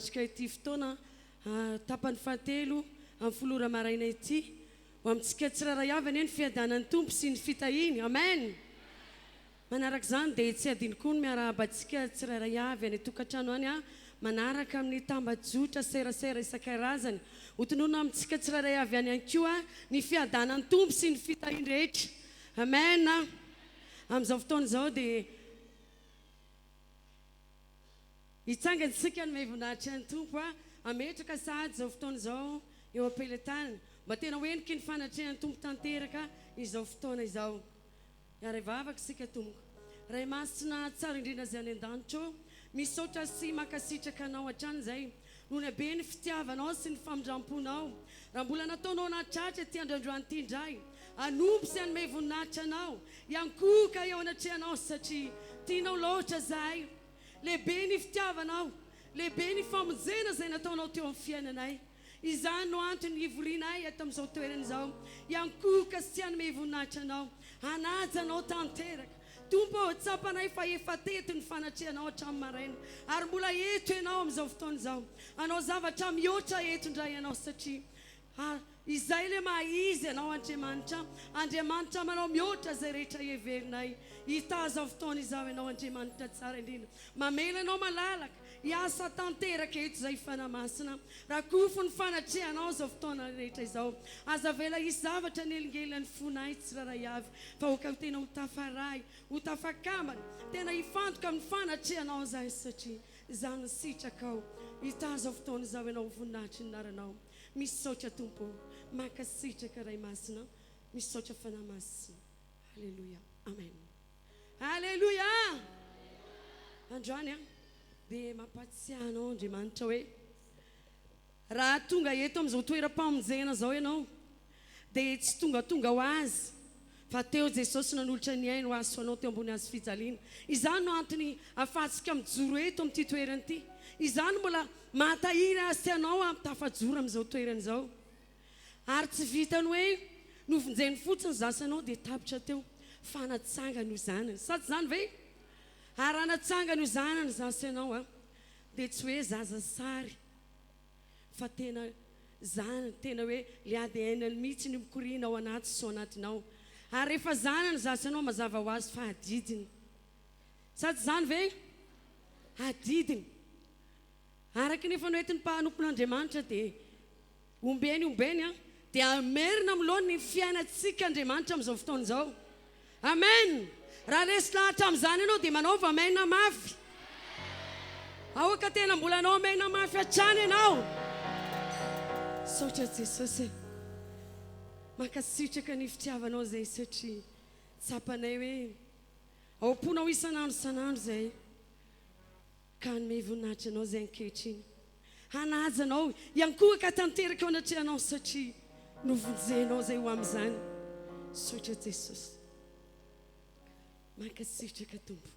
antsika ity fotoana tapany fahatelo amin'ny folora maraina ity ho amintsika tsiraray avy anie ny fiadanan'ny tompo sy ny fitahiny amen manaraka izany dia tsy adiny koa ny miarahabantsika tsiraray avy any tokantrano any manaraka amin'ny tambajotra serasera isan-karazany hotonoana amintsika tsiraray avy any ihany koa ny fiadanan'ny tompo sy ny fitahiny rehetra amen amin'izao fotoana izao dia hitsangantsika ny maivonahitra ny tompo ametraka sady izao fotoana izao eo ampeletany mba tena hoeniky ny fanatrehan'ny tompo tanteraka izao fotoana izao ary vavaka sika tompo ray masina tsara indrindra izay any an-danitro misaotra sy makasitraka anao hatrany izay noho ny be ny fitiavanao sy ny famindramponao raha mbola nataonao natratra ty androandroany ity indray anompo sy anome voninahitra anao iankoka eo anatrehanao satria tianao loatra zahay lehibe ny fitiavanao lehibe ny famonjena izay nataonao teo amin'ny fiainanay izany no antony ivorianay eto amin'izao toerana izao iankoka sy anome voninahitra anao anajanao tanteraka tompo tsapanay fa efa teto ny fanatrehanao hatramin'ny maraina ary mbola eto ianao amin'izao fotoana izao anao zavatra mihoatra eto indray ianao satria izay le maizy ianao Andriamanitra manao mihoatra izay rehetra heverinay hitazao fotoana izao ianao Andriamanitra tsara indrindra mamela anao malalaka hiasa tanteraka eto izay fanamasina raha kofo ny fanatrehanao izao fotoana rehetra izao aza vela hisy zavatra nelingelan'ny fonay tsiraray avy fa oka tena ho tafaray ho tafakamana tena hifantoka amin'ny fanatrehanao zahay satria izany sitraka hitazao fotoana izao ianao voninahitra ny naranao misaotra tompo makasitraka ray masina misaotra fanamasina halleluia amen halleluia androany dia mampatsiahanao Andriamanitra hoe raha tonga eto amin'izao toeram-pamonjena zao ianao dia tsy tonga ho azy fa teo Jesosy nanolotra ny ainy ho azy soanao teo ambony azy fijaliana izany no antony ahafahantsika mijoro eto amin'ity toerana ity izany mbola mahatahiry azy ty anao tafajoro amin'izao toerana izao ary tsy vitany hoe novonjeny fotsiny zasanao dia tapitra teo fa natsangany io zanany sady zany ve ary anatsangany io zanany zasa ianao dia tsy hoe zaza sary fa tena zanany tena hoe le ADN mihitsy ny mikoriana ao anaty so anatinao ary rehefa zanany zasa ianao mazava ho azy fa adidiny sady zany ve adidiny araka nefa noetiny mpanompon'Andriamanitra dia ombeny dia amerina milohany ny fiainantsika Andriamanitra amin'izao fotoana izao amen raha resy lahatra amin'izany ianao dia manaova maina mafy aoka tena mbola anao maina mafy hatrany ianao saotra Jesosy makasitraka ny fitiavanao zay satria tsapanay hoe aomponao isanandro sanandro zay ka nome voninahitra anao zay ankehitriny hanajanao iankoaka tanteraka ao anatrehanao satria novonjenao zay ho amin'izany saotra Jesosy makasitraka tompo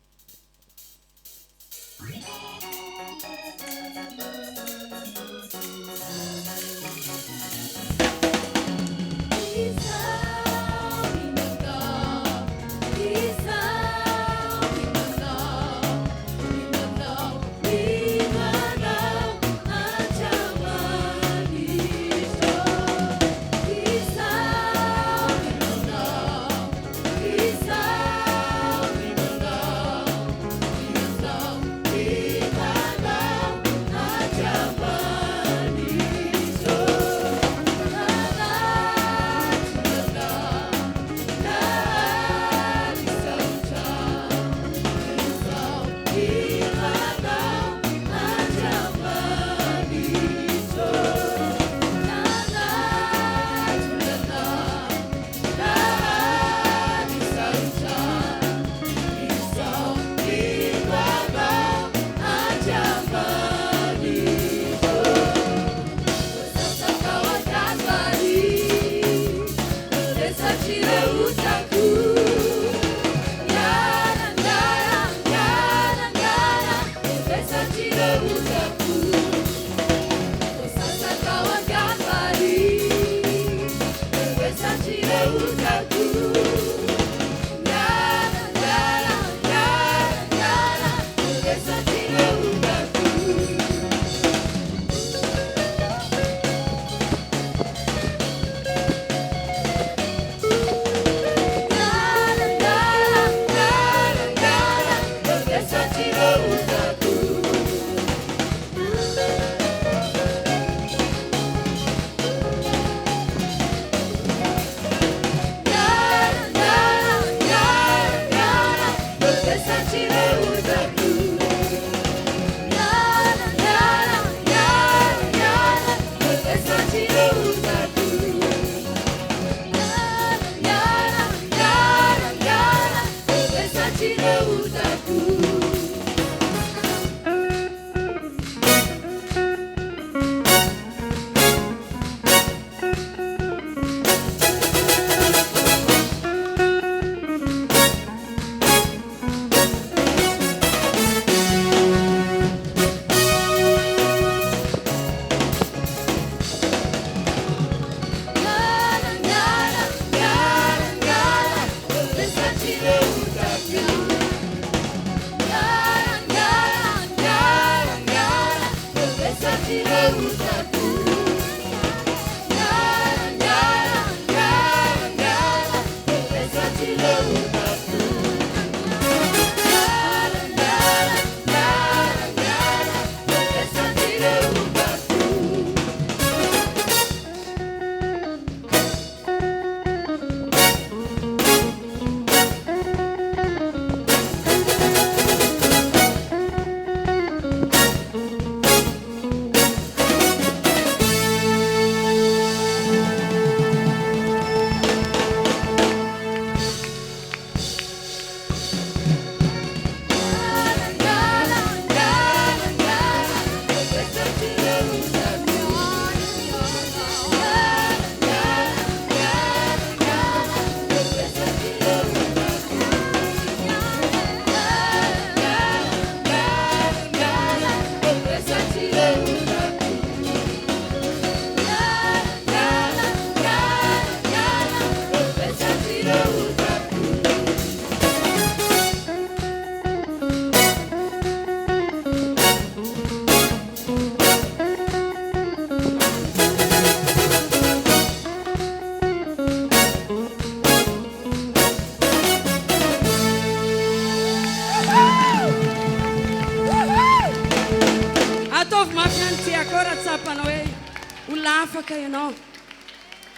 Afaka ianao.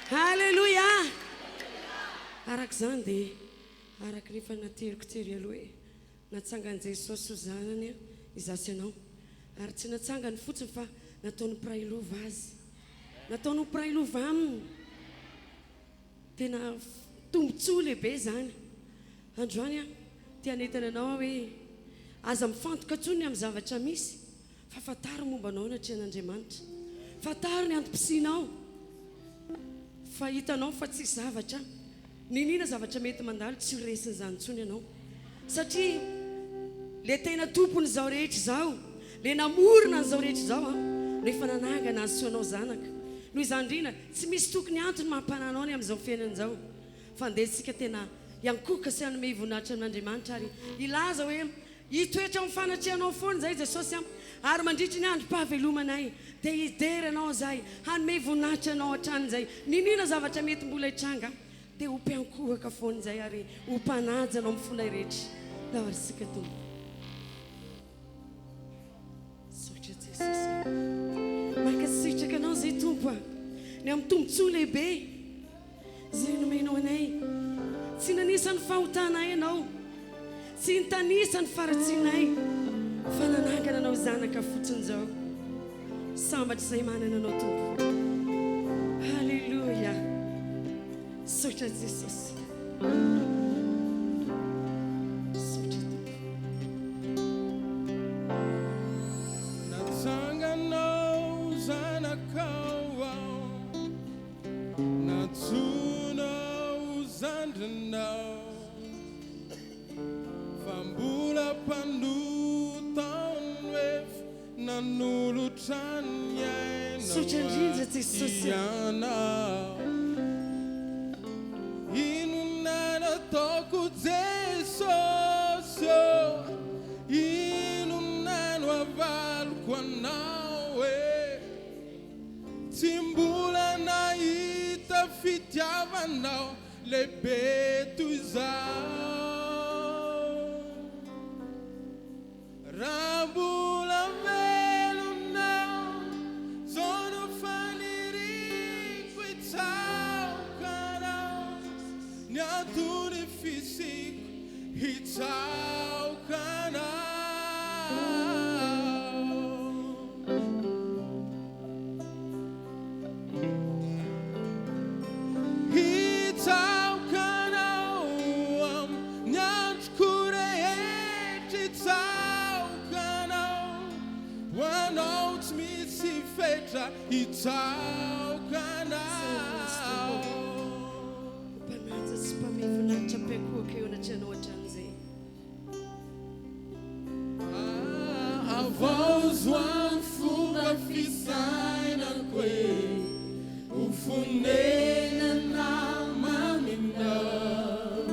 Halleluja. Arak'izany dia araka rehefa nateriko tery aloha hoe natsangany Jesosy ho zanany izasy ianao. Ary tsy natsangany fotsiny fa nataony prailova azy. Nataony prailova aminy. Tena tombontsoa lehibe zany. Androany tia netana anao hoe aza mifantoka tsony amin'ny zavatra misy fa fataro momba anao na trian'Andriamanitra. Fataro ny antom-pisinao fa hitanao fa tsy zavatra ninina zavatra mety mandalo tsy horesiny zany tsony ianao satria le tena tompony zao rehetra zao le namorona an'izao rehetra zao rehefa nanangana azy soanao zanaka noho izany indrindra tsy misy tokony antony mampananao ny amin'izao fiainana zao fa andesika tena iankoka sy hanome voninahitra amin'Andriamanitra ary ilaza hoe hitoetra amin'ny fanatrianao foana zay Jesosy ary mandritry ny andro pahavelomanay dia hidery anao zay hanome voninahitra anao hatrany zay ninina zavatra mety mbola hitranga dia ho mpiankohaka foana zay ary ho mpanaja anao amin'ny fonay rehetra laharisika tompo sotra Jesosy makasitraka anao zay tompo ny amin'ny tombontsoa lehibe zay nomenao anay tsy nanisany fahotanay ianao tsy nitanisany faratsinay fa nanangana anao zanaka fotsiny zao sambatra izay manana anao tompo. Halleluja. Sotra Jesosy. Sotra tompo. Natsanganao zanakao natsunao zandrinao fambula pandutan wef nanulutan Sotra indrindra Jesosy. Inunana toko Jesosy inunano avaloko anawe timbula nahita fitiavanao lehibe toy izao raha mbola velonao zao no faniriko hitsaokanao ny antony fisiko hitsaokanao Itsaokanao Panaja sy mpamevoninahitra mpiankohaka eo anatrianao hatran'izay avaozoany fomba fisainako hoe ho fonenana maminao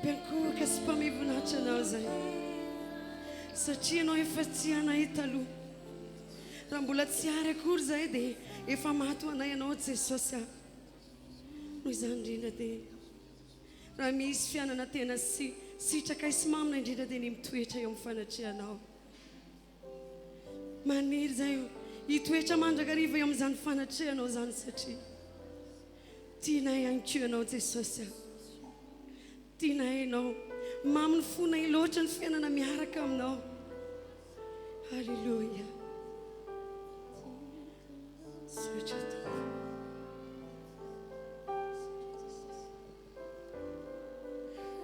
Mpiankohaka sy mpamivonahitra anao zay satria anao efa tsy anay taloha raha mbola tsy ary akory zay dia efa mato anay anao Jesosy noho izany indrindra dia raha misy fiainana tena sitraka isimamina indrindra dia ny mitoetra eo amin'ny fanatrianao maniry zay hitoetra mandrakariva eo amin'izany fanatrianao zany satria tianay anko anao Jesosy tianay anao mamy ny fonay loatra ny fiainana miaraka aminao halleluja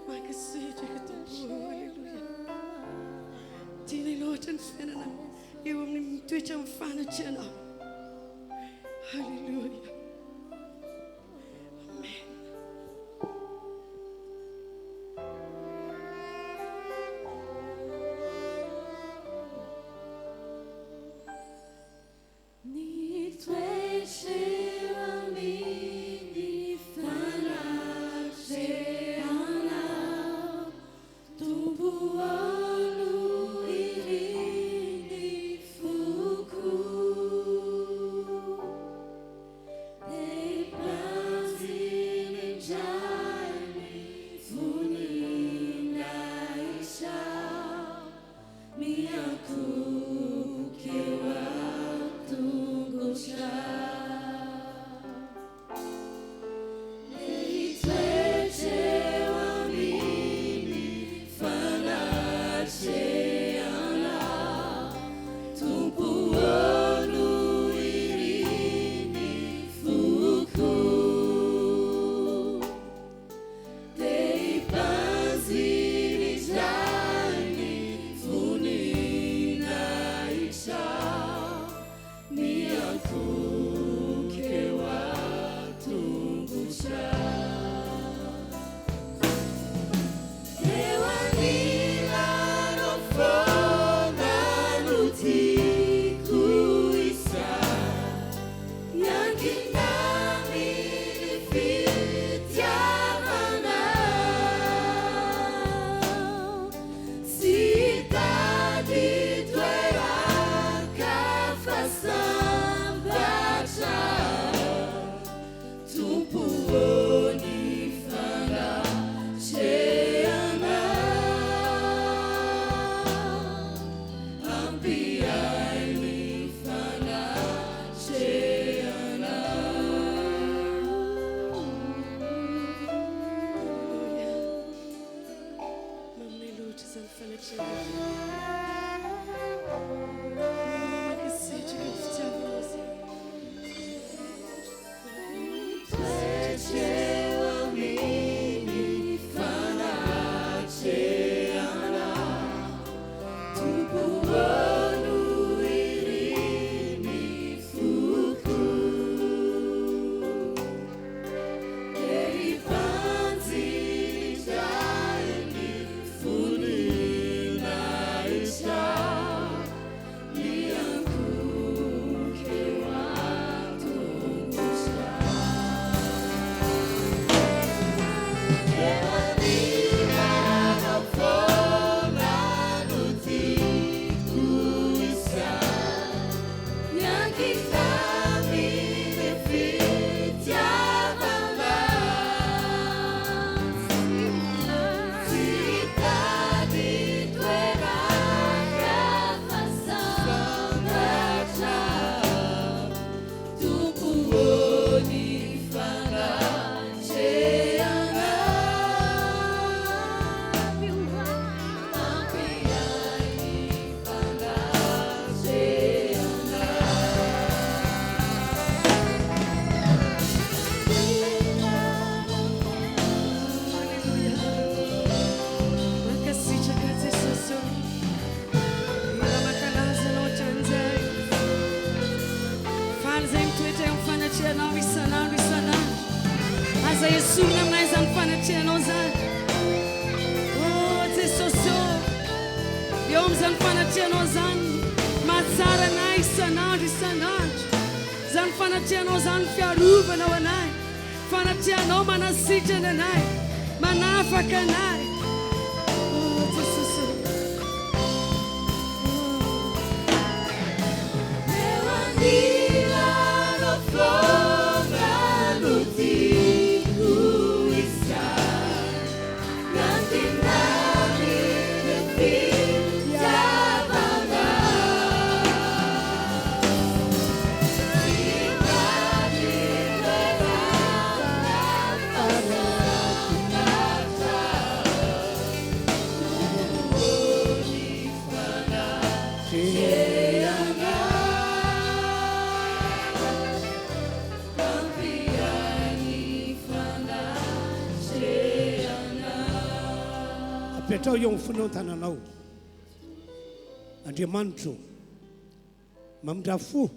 makasitraka tompo halleluja tianay loatra ny fiainana eo amin'ny mitoetra amin'ny fanatrianao halleluja zany fanatianao zany fiarovana ho anay fanatianao manasitrana anay manafaka anay apetrao eo amin'ny tananao. Andriamanitro mamindra-fo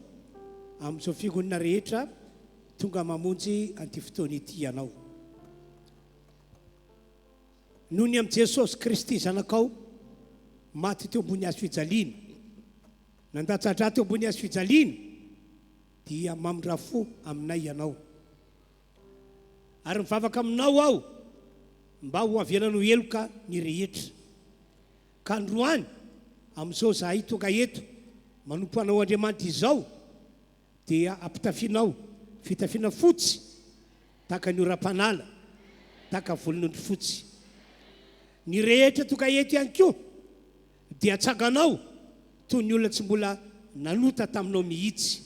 amin'izao fiangonana rehetra tonga mamonjy an'ity fotoana ity ianao. Noho ny amin'i Jesosy Kristy zanakao maty teo ambony hazo fijaliana, nandatsatra teo ambony hazo fijaliana, dia mamindra-fo aminay ianao. Ary mivavaka aminao aho mba ho avianano eloka ny rehetra. Ka androany amin'izao zahay tonga eto manompo anao Andriamanitra izao, dia ampitafianao fitafiana fotsy tahaka ny oram-panala, tahaka volon'ondry fotsy. Ny rehetra tonga eto ihany koa dia tsaganao toy ny olona tsy mbola nanota taminao mihitsy.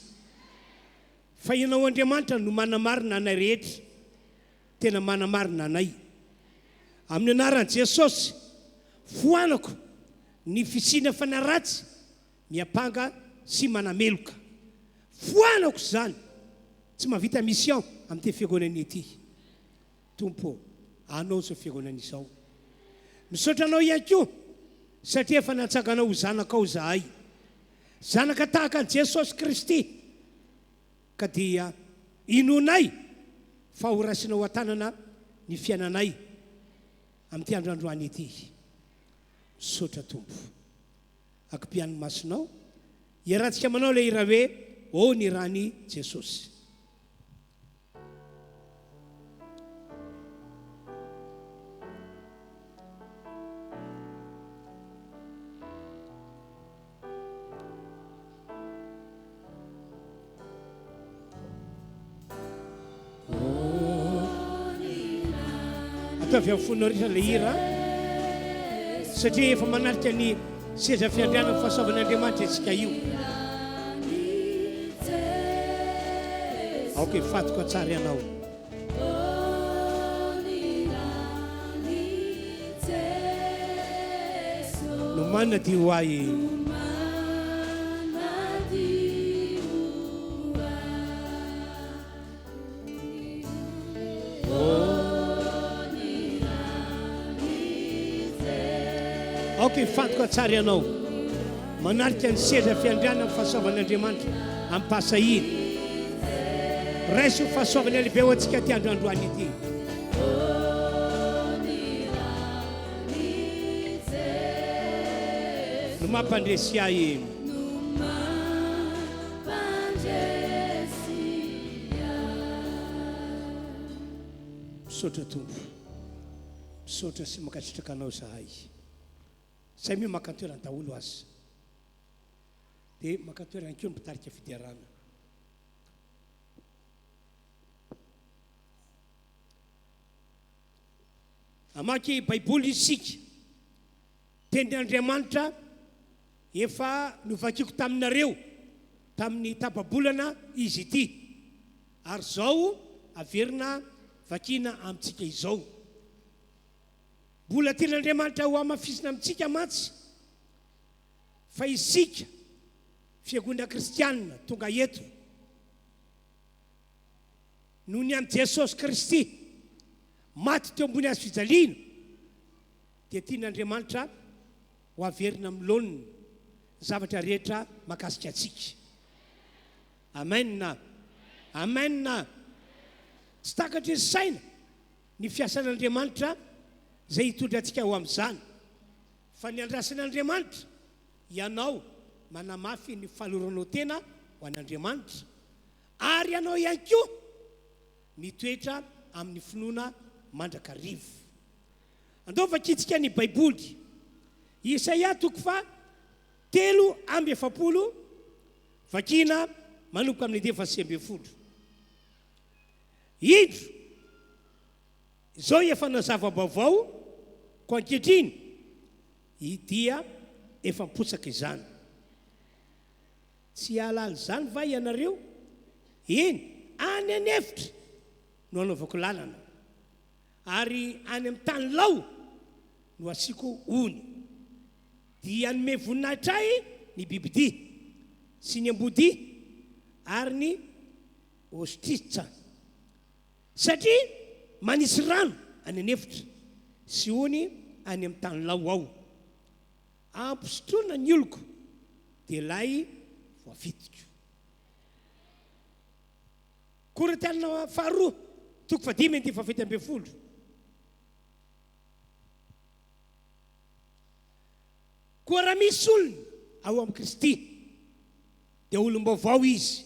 Fa ianao Andriamanitra no manamarina anay rehetra, tena manamarina anay. Amin'ny anaran'i Jesosy foanako ny fisina fanaratsy miapanga sy manameloka. Foanako zany, tsy mahavita mission amin'ity fiangonana ity. Tompo, anao zao fiangonana izao. Misaotra anao ihany koa satria efa natsaganao ho zanakao zahay, zanaka tahaka an'i Jesosy Kristy, ka dia inonay fa ho raisinao an-tanana ny fiainanay amin'ity androandroany ity. Misaotra Tompo, akim-pian'ny masonao, iarahantsika manao ilay hira hoe ô ny rany Jesosy. Atavy amin'ny fonao rehetra ilay hira, satria efa manarika ny seza fiandrianana ny fahasoavan'Andriamanitra antsika io. Aoka fatoko tsara ianao. No manana dia ho ahy. Aoka fatoko tsara ianao. Manarika ny seza fiandrianana ny fahasoavan'Andriamanitra amin'ny mpasahina. Raiso fahasoavany lehibe ho antsika ty androandroany ity. No mampandresy ahy. Misaotra Tompo, misaotra sy mankasitraka anao zahay. Zay mio makantoerany daholo azy, dia makantoerany koa mitarika fidiarana. Amaky baiboly isika, tenin'Andriamanitra efa novakiko taminareo tamin'ny tapabolana izy ity, ary zao averina vakina amintsika izao. Mbola tenin'Andriamanitra ho amafisina amintsika matsy fa isika fiangonana kristianina tonga eto noho ny amin'i Jesosy Kristy maty teo ambony hazo fijaliana, dia tian'Andriamanitra ho averina amin'ny laoniny zavatra rehetra mahakasika antsika. Amen. Amen. Tsy takatra ny saina ny fiasan'Andriamanitra zay hitondra antsika ho amin'izany, fa ny andrasan'Andriamanitra ianao manamafy ny fahaloranao tena ho an'Andriamanitra, ary ianao ihany koa mitoetra amin'ny finoana mandrakarivo. Andao vakitsika ny baiboly, Isaia 3:7, vakina manomboka amin'ny 9:20. Indro izao efa nazava-baovao, ko ankehitriny dia efa mipotsaka izany. Tsy halala zany va ianareo? Eny, any anefitra no anaovako lalana, ary any amin'ny tany lao no asiko ony. Dia nome voninahitra ahy ny bibidia sy ny ambodia ary ny ostritsa, satria manisy rano any anefitra sy ony any amin'ny tany lao ao ampisotroana ny oloko dia lay voafitiko. Korintianina faharoa 5:7-10. Koa raha misy olony ao amin'ny Kristy dia olom-baovao izy,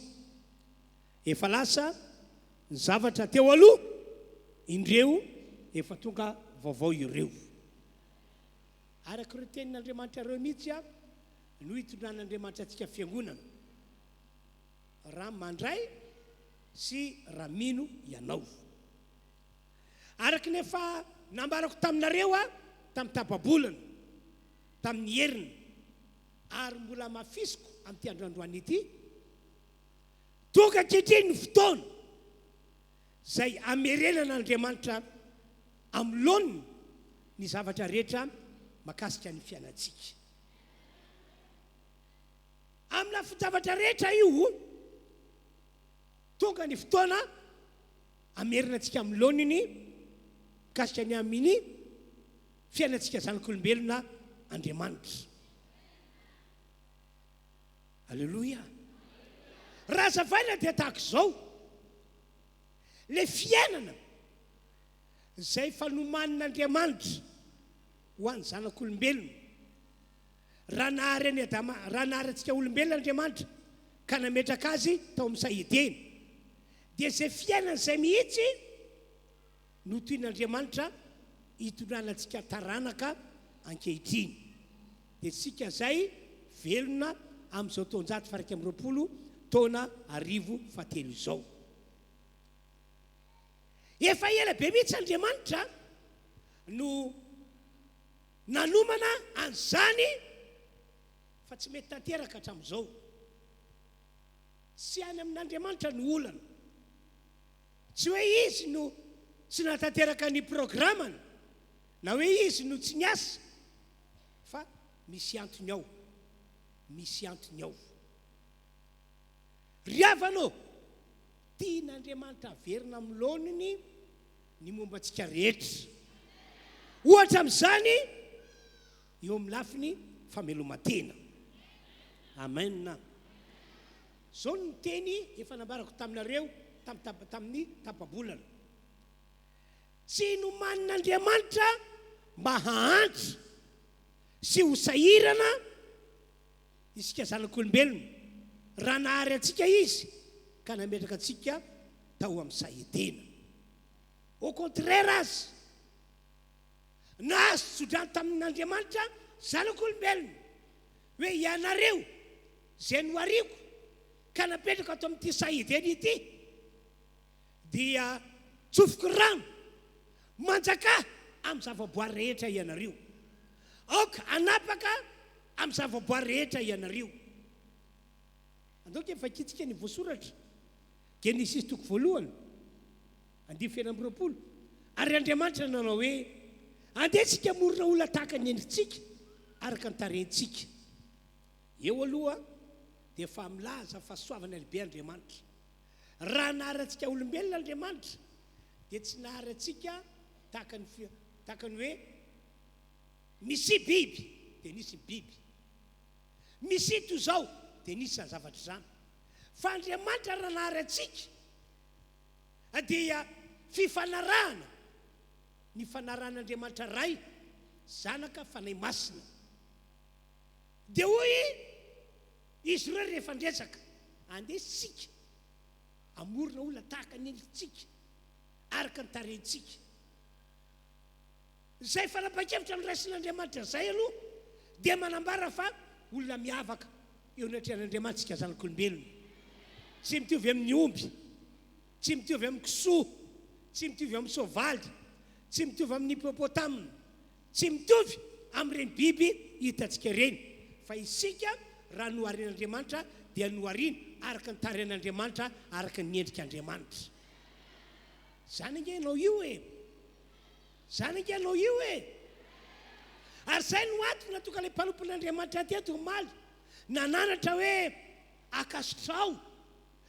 efa lasa ny zavatra teo aloha, indreo efa tonga vaovao ireo. Araka ireo tenin'Andriamanitra ireo mihitsy no hitondran'Andriamanitra antsika fiangonana, raha mandray sy raha mino ianao. Araka nefa nambarako taminareo tamin'ny tapabolana, tamin'ny herina, ary mbola mafisiko amin'ity androandroany ity, tonga ankehitriny ny fotoana izay amerenan'Andriamanitra amin'ny laoniny ny zavatra rehetra makasika ny fiainantsika. Amin'ny lafin-javatra rehetra io, tonga ny fotoana amerinantsika amin'ny laoniny mikasika ny amin'ny fiainantsika zanak'olombelona Andriamanitra. Alleluia. Raha zavaina dia tahaka izao, le fiainana izay fanomanin'Andriamanitra ho an'ny zanak'olombelona, raha nahary antsika olombelona Andriamanitra ka nametraka azy tao amin'ny sahidiny, dia izay fiainana izay mihitsy no toin'Andriamanitra hitondranantsika taranaka ankehitriny. Dia tsika izay velona amin'izao taonjato faraka amin'ny 20 taona 2013 izao. Efa ela be mihitsy Andriamanitra no nanomana an'izany, fa tsy mety tanteraka hatramin'izao. Tsy any amin'Andriamanitra no olana, tsy hoe izy no tsy natanteraka ny programmany, na hoe izy no tsy niasa, fa misy antony ao, misy antony ao. Riavanao, tian'Andriamanitra averina amin'ny laoniny ny momba antsika rehetra. Ohatra amin'izany eo amin'ny lafiny famelomantena. Amen. Zao ny teny efa nambarako taminareo tamin'ny tapabolana. Tsy nomanin'Andriamanitra mba hahantra sy ho sahirana isika zanak'olombelona, raha nahary antsika izy ka nametraka antsika tao amin'ny sahidina. Au contraire azy, nahazo tsodrano tamin'Andriamanitra zanak'olombelona hoe ianareo izay nohariko ka napetraka ato amin'ity sahidiny ity dia tsofoko rano manjaka amin'ny zavaboary rehetra ianareo, aoka anapaka amin'ny zavaboary rehetra ianareo. Andaoka efa kitsika ny voasoratra Genesis 1:20, ary Andriamanitra nanao hoe andetsika morona olona tahaka ny endritsika araka ny tarentsika. Eo aloha dia efa milaza fahasoavana lehibe Andriamanitra. Raha nahary antsika olombelona Andriamanitra dia tsy nahary antsika tahaka ny hoe misy biby dia nisy biby, misy ito zao dia nisy izany zavatra izany. Fa Andriamanitra raha nahary antsika dia fifanarahana, ny fanaran'Andriamanitra ray zanaka fanahy masina. Dia hoy izy ireo rehefa ndresaka andesika amorona olona tahaka ny endritsika araka ny tarentsika. Izay fanapa-kevitra niraisin'Andriamanitra izay aloha dia manambara fa olona miavaka eo anatrehan'Andriamanitra sika zanak'olombelona. Tsy mitovy amin'ny omby, tsy mitovy amin'ny kisoa, tsy mitovy amin'ny soavaly, tsy mitovy amin'ny hippopotame, tsy mitovy amin'ireny biby hitantsika ireny. Fa isika raha noharian'Andriamanitra dia nohariana araka ny tarehan'Andriamanitra, araka ny endrik'Andriamanitra. Zany ange ianao io e, zany ange ianao io e. Ary izay no antony natoka ilay mpanompon'Andriamanitra teto omaly nananatra hoe akasotrao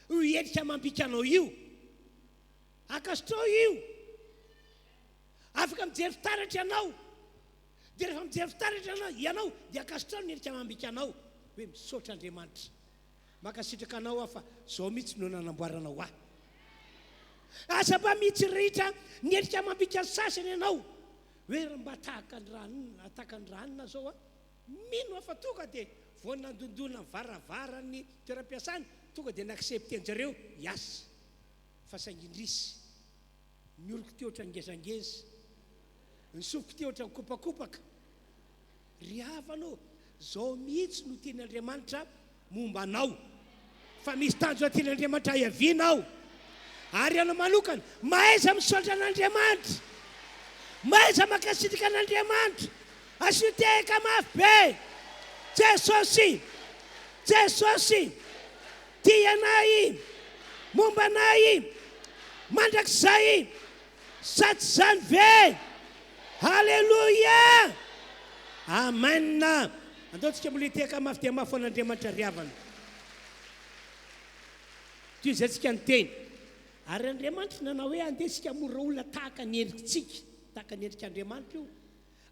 io endrika mampikanao io, akasotrao io, afaka mijery fitaratra ianao dia rehefa mijery fitaratra ianao dia akasitrao nierika mambika anao hoe misaotra Andriamanitra makasitraka anao aho fa zao mihitsy no nanamboaranao aho asa mba mihitsy ritra nierika mambika sasany ianao hoe mba tahaka ny ranona zao a mino afa tonga dia vao nandondona varavarany toeram-piasany tonga dia nakseptenjareo iasa fa saingindrisy ny oloko te oatra ngezangeza ny sofiko te oatra kopakopaka ry havanao zao mihitsy no tian'Andriamanitra momba anao fa misy tanjo tian'Andriamanitra iavianao ary anao manokana mahaiza misaotra an'Andriamanitra mahaiza makasitraka an'Andriamanitra asiteka mafy be Jesosy tianay mombanay mandrakizay sady zany ve halleluia amen andaotsika moliteka mafy dia mafy an'Andriamanitra riavana toy izay tsika ny teny ary Andriamanitra nanao hoe andesika mora olona tahaka ny endrikitsika tahaka ny endrik'Andriamanitra io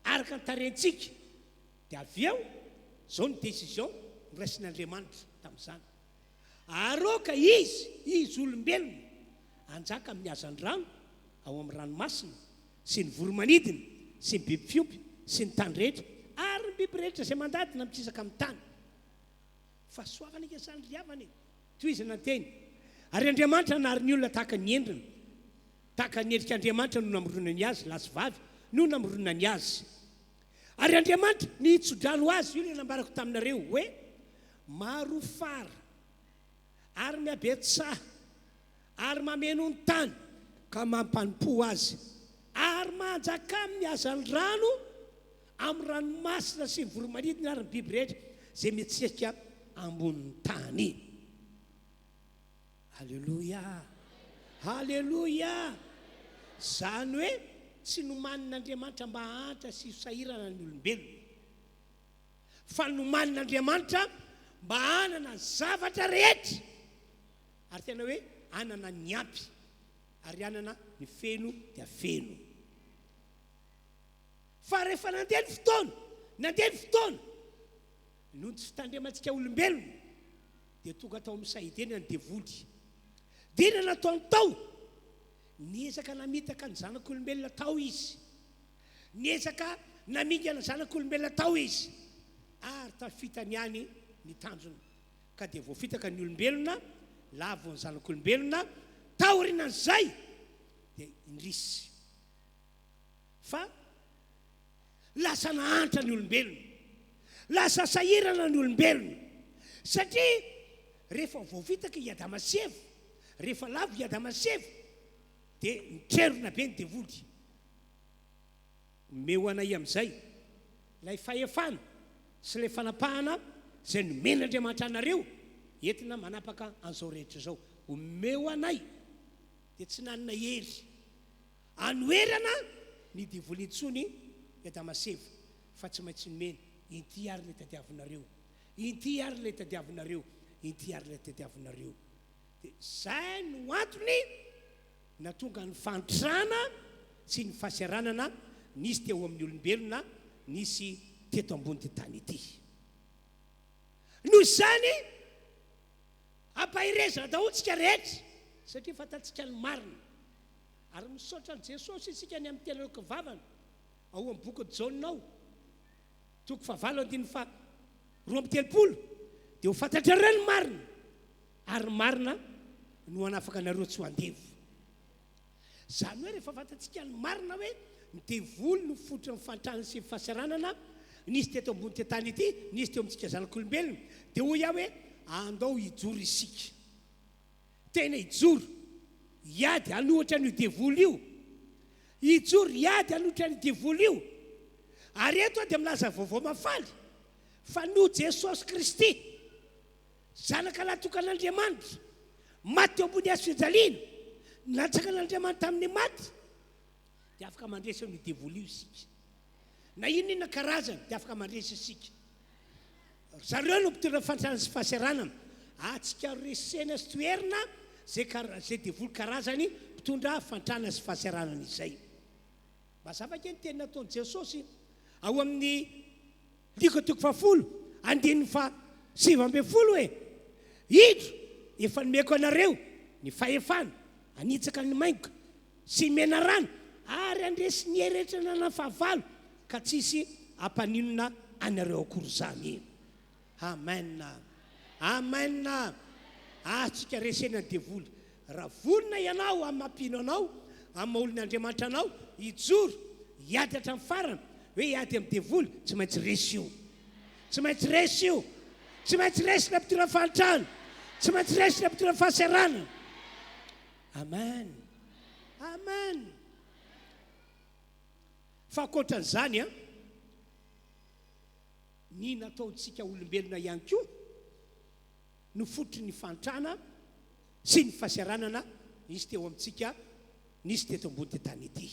araka ny tarentsika dia avy eo zao ny décision niraisin'Andriamanitra tamin'izany aroka izy olombelona anjaka amin'ny hazan-drano ao amin'ny ranomasina sy ny voromanidina sy ny biby fiompy sy ny tany rehetra ary ny biby rehetra izay mandadina mitsisaka amin'ny tany fa soavana ika zany riavana toy izy nanteny ary Andriamanitra nahary ny olona tahaka ny endriny tahaka ny endrik'Andriamanitra no namoronany azy lasy vavy no namoronany azy ary Andriamanitra nitsodrano azy io ny nambarako taminareo hoe maro fara ary miabetsaha ary mameno ny tany ka mampanimpo azy ary manjaka amin'ny hazany rano amin'ny ranomasina sy ny voromanidina ary ny biby rehetra zay mitsika ambonin'ny tany halleluia zany hoe tsy nomanin'Andriamanitra mba hantra sy sahirana ny olombelona fa nomanin'Andriamanitra mba hanana zavatra rehetra ary tena hoe hanana ny ampy ary hanana ny feno dia feno fa rehefa nandeha ny fotoana noho tsy fitandremantsika olombelona dia tonga atao misahidena ny devoly dina nataony tao niezaka namitaka ny zanak'olombelona tao izy niezaka namingana ny zanak'olombelona tao izy ary tafitany any ny tanjona ka dia voafitaka ny olombelona lavo ny zanak'olombelona taorinan'izay dia indrisy fa lasa nahantra ny olombelona lasa sahirana ny olombelona satria rehefa voafitaka i Adama sy Eva rehefa lavo i Adama sy Eva dia nitrerona be ny devoly meo anay amin'izay ilay fahefana sy ilay fanapahana izay nomen'Andriamanitra anareo entina manapaka an'izao rehetra zao omeo anay dia tsy nanana hery anoerana ny devoly intsony i Adama sy Eva fa tsy maintsy nomena inty ary ilay tadiavinareo inty ary ilay tadiavinareo inty ary ilay tadiavinareo dia zay no antony natonga ny fantrana sy ny fahasaranana nisy teo amin'ny olombelona nisy teto ambony ty tany ity noho zany ampahirezana daholtsika rehetra satria fantatsika ny marina ary misaotra ny Jesosy isika ny amin'ny tena kivavana ao amin'ny boky Jaonao toko fahavalo andiny fa 12 dia ho fantatrareo ny marina ary marina no hanafaka anareo tsy ho andevo zany hoe rehefa fantatsika ny marina hoe ny devoly no fotra ny fantrana sy fahasaranana nisy teto ambony ty tany ity nisy teo amintsika zanak'olombelona dia hoy iaho hoe andao hijoro isika tena hijoro iady hanohatra ny devoly io hijoro iady hanohatra ny devoly io ary eto dia milaza vaovao mafaly fa no Jesosy Kristy zanaka natokan'Andriamanitra maty teo ambony hazo fijaliana natsaka an'Andriamanitra tamin'ny maty dia afaka mandresy ny devoly io isika na inona karazany dia afaka mandresy isika zareo no mpitondra fantrana sy fahasaranana atsika resena sy toerina zay devoly karazany mpitondra fantrana sy fahasaranana izay mazava kely teny nataon'i Jesosy ao amin'ny liko toko fafolo andininy fa 7 hoe hidro efa nomeko anareo ny fahefana anitsaka ny maingo sy mena rano ary andresy ny heretrana na fahavalo ka tsisy ampaninona anareo akory zany. Amen. Amen. Tsika resena ny devoly raha volona ianao amin'ny mampino anao amin'ny maolon'Andriamanitra anao hijoro hiady hatramin'ny farany hoe hiady amin'ny devoly tsy maintsy resy io, tsy maintsy resy io, tsy maintsy resy la mpitondra fahantrano, tsy maintsy resy la mpitondra fahasaranana. Amen. Amen. Fa ankoatran'izany ny nataontsika olombelona ihany koa no fotry ny fantrana sy ny fahasaranana nisy teo amintsika nisy teto ambony tetany ity.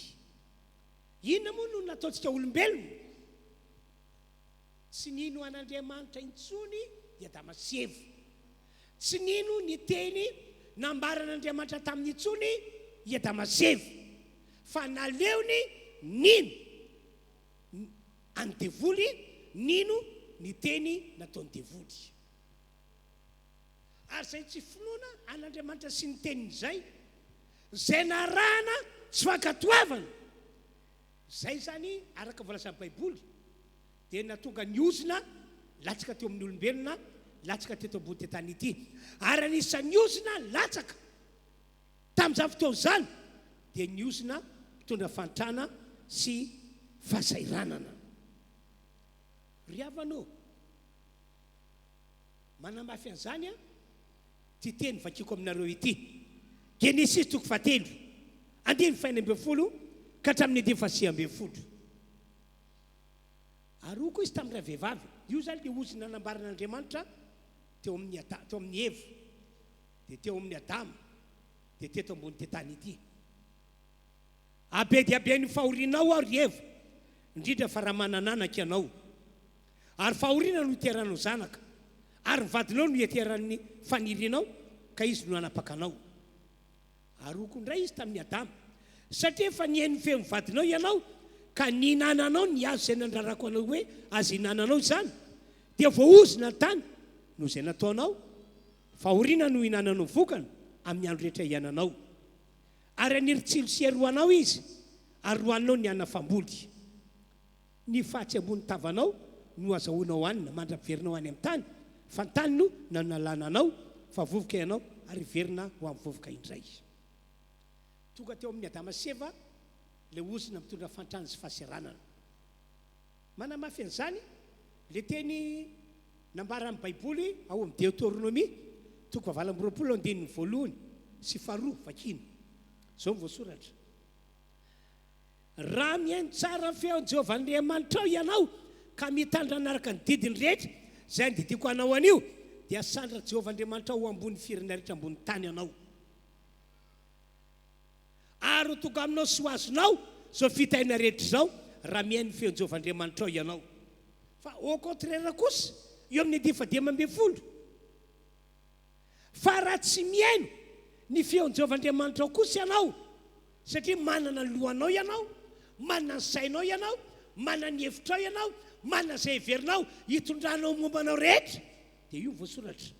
Inona moa no nataontsika olombelona? Tsy nino an'Andriamanitra intsony iadamasevy, tsy nino ny teny nambaran'Andriamanitra tamin'ny intsony iadamasevy, fa naleony nino any devoly, nino ny teny nataony devoly. Ary zay tsy finoana an'Andriamanitra sy ny tenin'izay zay narahana tsy fankatoavana. Zay zany araka voalasan'ny Baiboly dia natonga ny ozina latsaka teo amin'ny olombelona, latsaka teto ambony tetany ity. Ary anisan'ny ozina latsaka tamin'izany fotoana izany dia ny ozina mitondra fantrana sy fahasairanana. Ry havanao, manamafy an'izany ty teny vakiako aminareo ity. Genesis 3 andiny 1 ka hatramin'ny 10. Aroko izy tamin'ny vehivavy. Io zany dia ozina nambaran'Andriamanitra teo amin'ny Eva, dia teo amin'ny Adama, dia teto ambony tetany ity. Abe dia be ny fahorinao ary Eva, indrindra fa raha manananaka ianao. Ary fahoriana no iteranao zanaka, ary vadinao no iteran'ny fanirinao, ka izy no anapakanao. Aroko indray izy tamin'ny Adama, satria efa nihainy feo ny vadinao ianao, ka nihinananao ny azo izay nandrarako anao hoe azo hinananao izany, dia voaozina ny tany no izay nataonao. Fahoriana no hinananao vokana amin'ny andro rehetra ihananao. Ary aniritsilo sy eroanao izy, ary roanao ny anafamboly. Ny fatsy ambony tavanao no azahoanao hanina mandraverinao any amin'ny tany, fa ny tany no nanalananao, fa vovoka ianao ary verina ho amin'ny vovoka indray. Tonga teo amin'ny Adama sy Eva le ozina mitondra fantrana sy fahasaranana. Manamafy an'izany le teny nambaran'ny Baiboly ao amin'ny Deutéronomie 20:2 sy 2 vakiny. Zao voasoratra. Raha mihaino tsara feon'i Jehovahandriamanitra ianao ka mitandra anaraka ny didiny rehetra zay nydidiko anao anio, dia sandra Jehovahandriamanitra ho ambony firina rehetra ambony tany anao. Ary tonga aminao sy ho azonao zao fitaina rehetra zao raha mihaino feon'i Jehovahandriamanitra ianao. Fa au contraire kosa eo amin'ny 10. Fa raha tsy mihaino ny feon'i Jehovahandriamanitra kosa ianao, satria manana ny lohanao ianao, manana ny sainao ianao, manana ny hevitrao ianao, manana izay heverinao hitondranao mombanao rehetra, dia io voasoratra.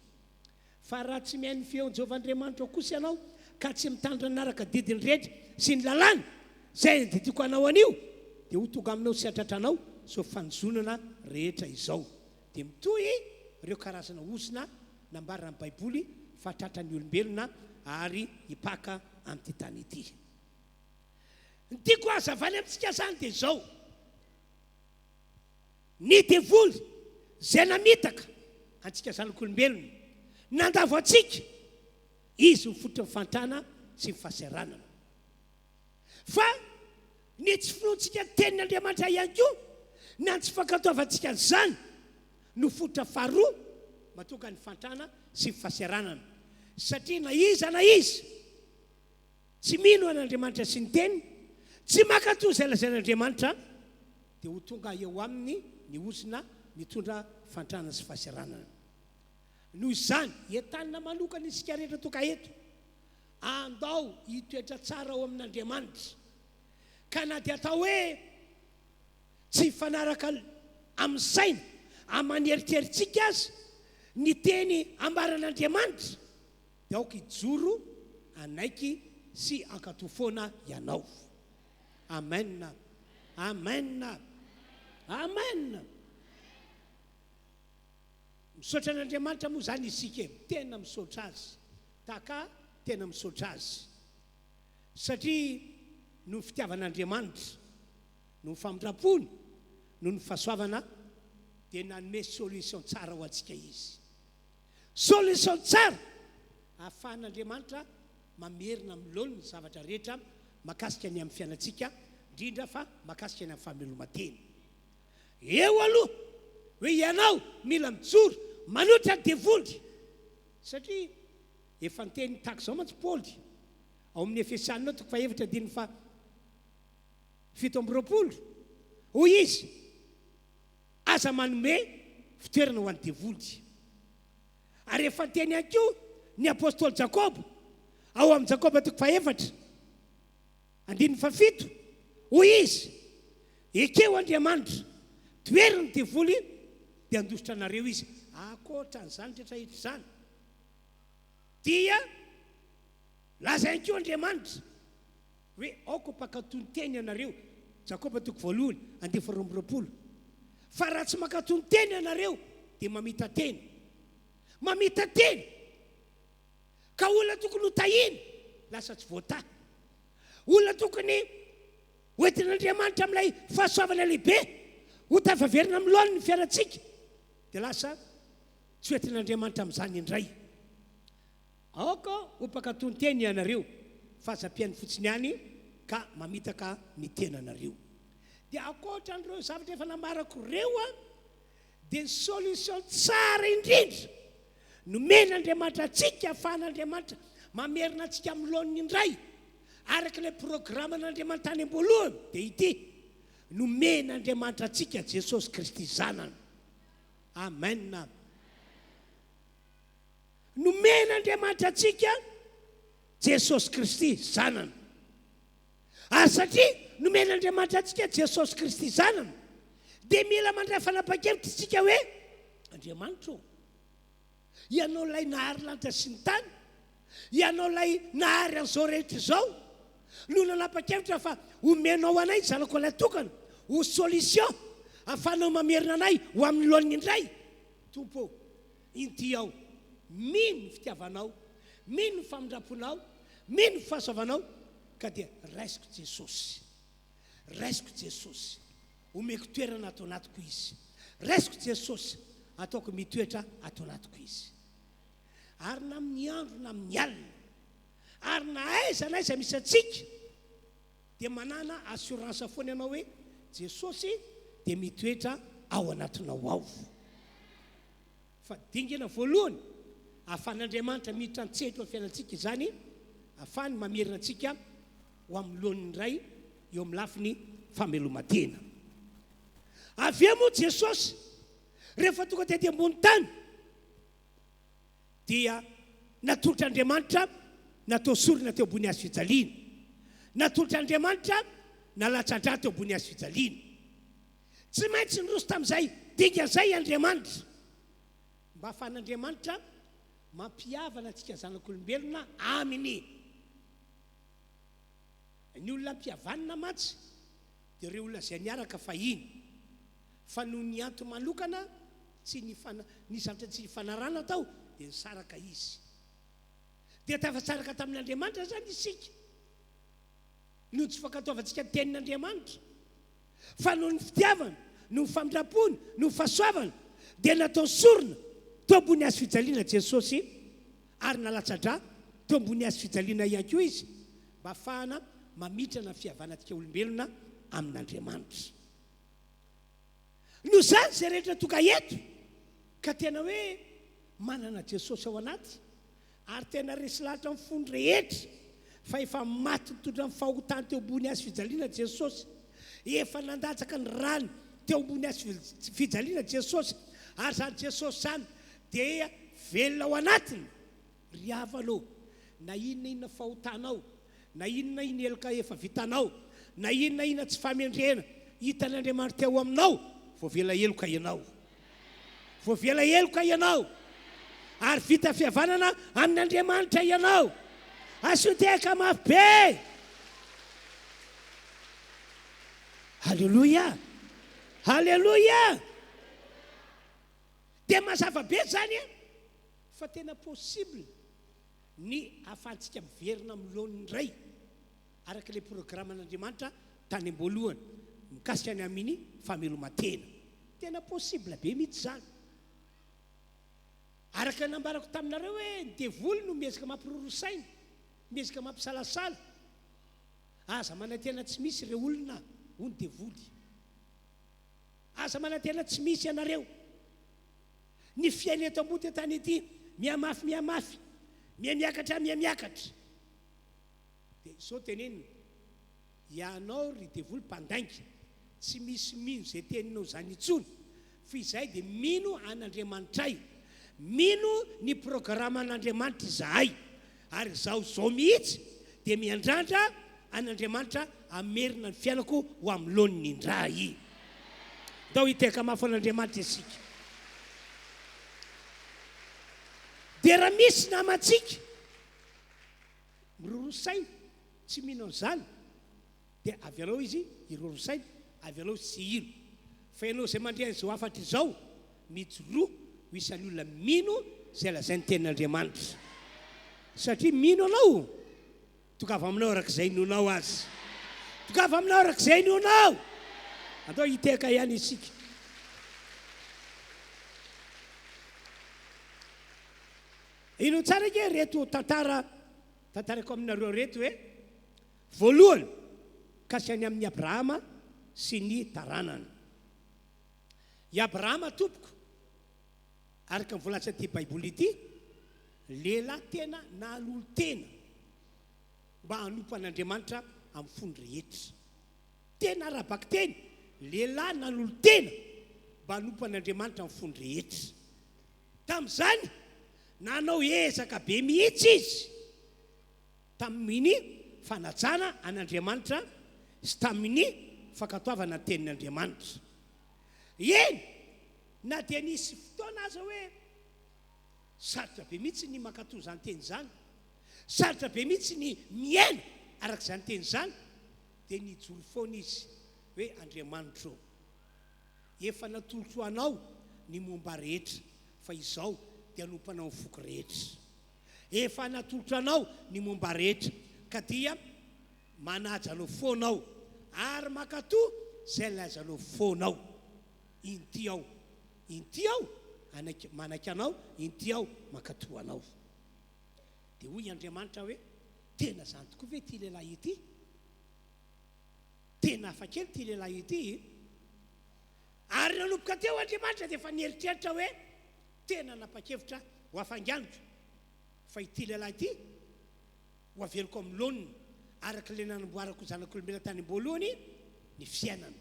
Fa raha tsy mihaino ny feon'i Jehovahandriamanitra kosa ianao ka tsy mitandra anaraka didiny rehetra sy ny lalàna zay didiko anao anio, dia ho tonga aminao sy atratranao so fanjonana rehetra izao. Dia mitohy ireo karazana ozina nambaran'ny Baiboly fahatratran'ny olombelona ary hipaka amin'ity tany ity. Ny tiako hazavany amintsika zany dia zao: ny devoly zay namitaka antsika zanak'olombelona nandavo antsika, izy ho fototra fantrana sy fahasaranana. Fa ny tsy finoantsika tenin'Andriamanitra ihany koa na tsy fankatoavantsika zany no fototra faharoa mahatonga ny fantrana sy fahasaranana. Satria na izy tsy mino an'Andriamanitra sy ny teny, tsy mankatoa izay lazain'Andriamanitra, dia ho tonga eo aminy ny ozina mitondra fantrana sy fahasaranana. Noho izany entanina manokana isika rehetra toka eto, andao hitoetra tsara ao amin'Andriamanitra, ka na dia atao hoe tsy fanaraka amin'ny saina amanieritseritsika azy ny teny ambaran'Andriamanitra dia aoka ijoro anaiky sy ankatofoana ianao. Amen. Amen. Amen. Misaotra an'Andriamanitra moa zany isika tena misaotra azy, taka tena misaotra azy satria no fitiavan'Andriamanitra no famindram-pony no ny fahasoavana dia nanome solution tsara ho antsika izy. Solution tsara ahafahan'Andriamanitra mamerina milona ny zavatra rehetra makasika ny amin'ny fiainantsika, indrindra fa makasika ny amin'ny famelomantena. Eo aloha hoe ianao mila mijoro manotra ny devoly satria efa nyteny tahaka izao mantsy Paoly ao amin'ny Efesianina 4:7 hoy izy aza manome fitoerana ho an'ny devoly. Ary efa nyteny ihany koa ny apôstôly Jakoba ao amin'ny Jakoba 4:7 hoy izy ekeo Andriamanitra toerana ny devoly dia andositra anareo izy. Akoatra n'izany rehetra izany dia lazainy koa Andriamanitra hoe aoko mpakatony teny ianareo, Jakoba 1:2 fa raha tsy makatony teny ianareo dia mamita teny ka olona tokony ho tahiny lasa tsy voatah, olona tokony hoentin'Andriamanitra amin'ilay fahasoavana lehibe ho tavaverina amin'ny lohan'ny ny fiainantsika dia lasa tsy hoentin'Andriamanitra amin'izany indray. Aoka ho mpakatony teny ianareo fa aza-piainy fotsiny ihany ka mamitaka ny tenanareo. Dia akoatra an'ireo zavatra efa namarako ireo dia ny solution tsara indrindra nomen'Andriamanitra antsika ahafahan'Andriamanitra mamerina antsika amin'ny lohan'ny indray araka ilay programa n'Andriamanitra tany am-boalohany dia ity nomen'Andriamanitra antsika Jesosy Kristy zanany. Amen. Nomen'Andriamanitra antsika Jesosy Kristy zanany. Ary satria nomen'Andriamanitra antsika Jesosy Kristy zanany dia mila mandray fanapa-kevitra isika hoe Andriamanitra ianao lay nahary lanitra sy ny tany, ianao lay nahary an'izao rehetra izao no nanapa-kevitra fa omenao anay zanako ilay tokana ho solution ahafahanao mamerina anay ho amin'ny lohan'ny indray. Tompo inty aho, mino ny fitiavanao, mino ny famindramponao, mino ny fahasoavanao ka dia raisiko Jesosy omeko toerana atao anatiko izy, raisiko Jesosy ataoko mitoetra atao anatiko izy. Ary na amin'ny andro na amin'ny alina, ary na aiza na aiza misy antsika dia manana assurance foana ianao hoe Jesosy dia mitoetra ao anatinao ao. Fa dingana voalohany ahafahan'Andriamanitra miditra an-tsetra amin'ny fiainantsika izany, ahafahany mamerina antsika ho amin'ny lohan'ny iray eo amin'ny lafiny famelomantena. Avy eo moa Jesosy rehefa tonga tety ambony tany dia natolotr'Andriamanitra natao sorona teo ambony hazo fijaliana, natolotr'Andriamanitra nalatran-drà teo ambony hazo fijaliana. Tsy maintsy nyroso tamin'izay dinga izay Andriamanitra mba ahafahan'Andriamanitra mampiavana antsika zanak'olombelona aminy. Ny olona mpiavanana matsy dia ireo olona izay niaraka fahiny fa noho ny anto manokana tsy ny zavatra tsy fanarana tao dia nisaraka izy. Dia tafa-tsaraka tamin'Andriamanitra zany isika no tsy fankataovantsika ny tenin'Andriamanitra fa noho ny fitiavana, noho ny famindram-pony, noho ny fahasoavana dia natao sorona teo ambony hazo fijaliana Jesosy ary nalatsa-drà teo ambony hazo fijaliana ihany koa izy mba ahafahana mamitrana fihavanantsika olombelona amin'Andriamanitra. No zany izay rehetra tonga eto ka tena hoe manana Jesosy ao anaty ary tena resy lahatra amin'ny fony rehetra fa efa maty nitondra amin'ny fahotany teo ambony hazo fijaliana Jesosy, efa nandatsaka ny rano teo ambony hazo fijaliana Jesosy, ary zany Jesosy zany dia velona ao anatiny. Ry havanao, na inona fahotanao, na inona elaka efa vitanao, na inona tsy famendrena hitan'Andriamanitra teo aminao, voavela eloka ianao. Voavela eloka ianao. Ary vita fihavanana amin'Andriamanitra ianao. Asoteka mafy be. Halleluia. Halleluia. Dia mazava be zany fa tena possible ny ahafahantsika miverina milony indray araka ilay programan'Andriamanitra tany am-boalohany mikasika ny amin'ny famelomantena. Tena possible be mihitsy zany. Araka nambarako taminareo hoe ny devoly no miezaka mampirorosaina, miezaka mampisalasala. Aza manantena tsy misy ireo olona hony devoly. Aza manantena tsy misy ianareo. Ny fiaina eto ambony tany ety miamafy, miamiakatra. Dia sao tenenina, ianao ry devoly mpandainga, tsy misy mino zay teninao zany intsony, fa izay dia mino an'Andriamanitray, mino ny programan'Andriamanitra izahay, ary zao mihitsy dia miandrandra an'Andriamanitra amerina ny fiainako ho amin'ny laoniny indray. Ndao hiteka mafy an'Andriamanitra isika. Dia raha misy namantsika mirorosaina tsy mino an'izany, dia avy alao izy irorosaina, avy alao tsy ino. Fa ianao izay mandray izao afatra izao mijoroa ho isan'ny olona mino izay lazainy tenin'Andriamanitra. Satria mino anao, tokava aminao arak'izay nonao azy. Tokava aminao arak'izay nonao. Andao hiteka ihany isika. Ino tsara ke reto tantarako aminareo reto hoe voalohany kasany amin'ny Abrahama sy ny taranany. I Abrahama tompoko araka ny voalaza ty Baiboly ity, lehilahy tena na lolo tena mba hanompo an'Andriamanitra amin'ny fony rehetra. Tena arabaky teny, lehilahy na lolo tena mba hanompo an'Andriamanitra amin'ny fony rehetra. Tamin'izany nanao ezaka be mihitsy izy tamin'ny fanajana an'Andriamanitra sy tamin'ny fankatoavana ny tenin'Andriamanitra. Eny, na dia nisy fotoana aza hoe sarotra be mihitsy ny mankatò zany teny zany, sarotra be mihitsy ny miaina arak'izany teny zany, dia nijoro foana izy hoe Andriamanitra, efa natolotra anao ny momba rehetra, fa izao dia hanompanao ny foko rehetra. Efa natolotra anao ny momba rehetra, ka dia manaja anao foanao ary mankatò izay laza anao foanao. Inty ao manaky anao, inty ao mankatò anao. Dia hoy Andriamanitra hoe tena zany tokoa ve ty lehilahy ity? Tena hafakely ty lehilahy ity. Ary nanomboka teo Andriamanitra dia efa nieritreritra hoe tena napakevitra ho afanganiko fa ity lehilahy ity ho aveloko amin'ny laoniny araka le nanamboarako zanak'olombelona tany am-boalohany ny fiainana.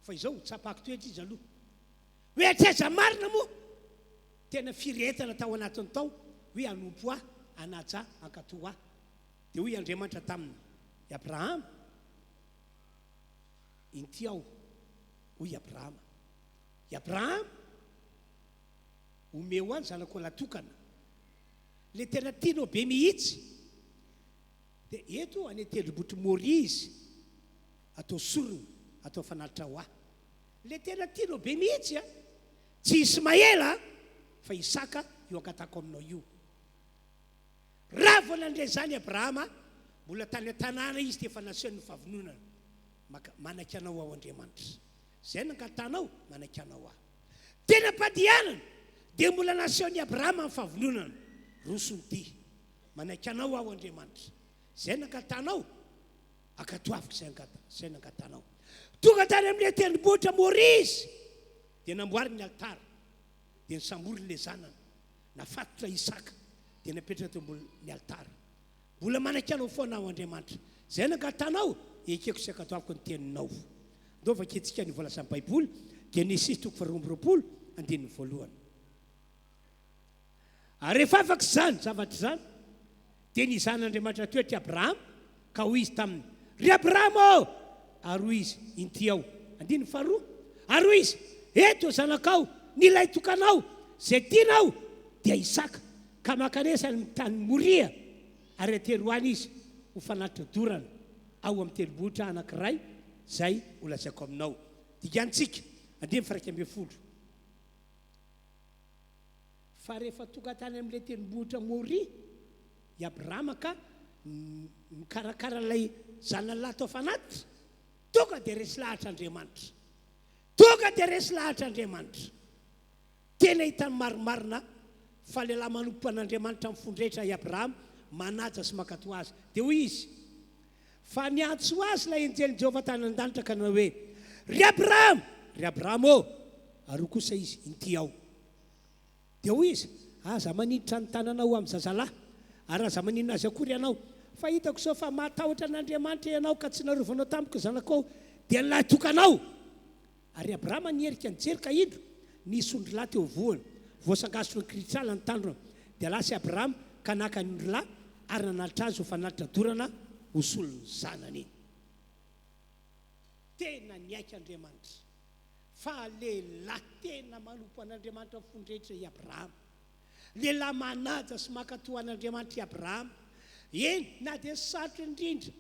Fa izao tsapako toetra izy aloha hoe atraiza marina moa tena firetana tao anatiny tao hoe anompo ahy, anaja ankatò ahy. Dia hoy Andriamanitra taminy Abrahama, inty ao hoy Abrahama, Abrahama omeo any zanako natokana le tena tianao be mihitsy. Dia eto any tendrombohitry Moria izy atao sorona, atao fanalitra ho ahy. Le tena tianao be mihitsy tsy Ismaela fa Isaka io ankatako aminao io. Raha vao nandray zany Abrahama, mbola tany an-tanàna izy dia efa naseho ny fahavononana, manaky anao ao Andriamanitra, zay nankatanao manaky anao aho. Tena mpadianana dia mbola naseho ny Abrahama amin'ny fahavononana, rosony ty manaky anao ao Andriamanitra, zay nankatanao ankatoaviko zay nankatanao. Tonga tany amin'ilay tendrombohitra Moria izy dia namboary ny altara, dia nisamboriny le zanany, nafatotra Isaka dia napetraka teo ambony altara. Mbola manaky anao foana ao Andriamanitra, zay nankatanao ekeko sy ankatoaviko ny teninao. Ndao vaketsika ny voalazan'ny Baiboly, Genesis 2:2. Ary rehefa afaka zany zavatra zany, dia nizan'Andriamanitra toetra Abrahama ka hoy izy taminy, ry Abrahama ao, ary hoy izy, inty ao andiny faharoa aroa izy eto zanakao nilay tokanao zay tianao dia isaka ka makanesany mitany moria ary ateroany izy ho fanatitra dorana ao amin'ny telobohitra anankiray zay ho lazaiko aminao dikantsika andimy faraika amby folo fa rehefa tonga tany amin'ilay telobohitra moria i Abrahama ka mikarakara ilay zanalahy tao fanatitra tonga dia resy lahatra Andriamanitra tonga dia resy lahatra Andriamanitra tena hitany marimarina fa lehilahy manompo an'Andriamanitra amin'ny fondretra i Abrahama manaja sy makato azy dia hoy izy fa niantso azy ilay enjelin'i Jehovah tany an-danitra ka nanao hoe ry Abrahama ô ary kosa izy inty ao dia hoy izy aza maniditra ny tananao amin'ny zazalahy ary aza maninona azy akory ianao fa hitako sao fa matahotra an'Andriamanitra ianao ka tsy narovanao tamiko zanakao dia nilahy tokanao ary Abrahama nierika nijery ka indro nisy ondrilahy teo voany voasangasona kritrala ny tandrona dia lasa Abrahama ka naka ny ondrilahy ary nanalitra azy ho fanalitra dorana ho solony zanany tena niaiky Andriamanitra fa lehilahy tena manompo an'Andriamanitra fondretra i Abrahama lehilahy manaja sy makatoa an'Andriamanitra i Abrahama eny na dia sarotra indrindra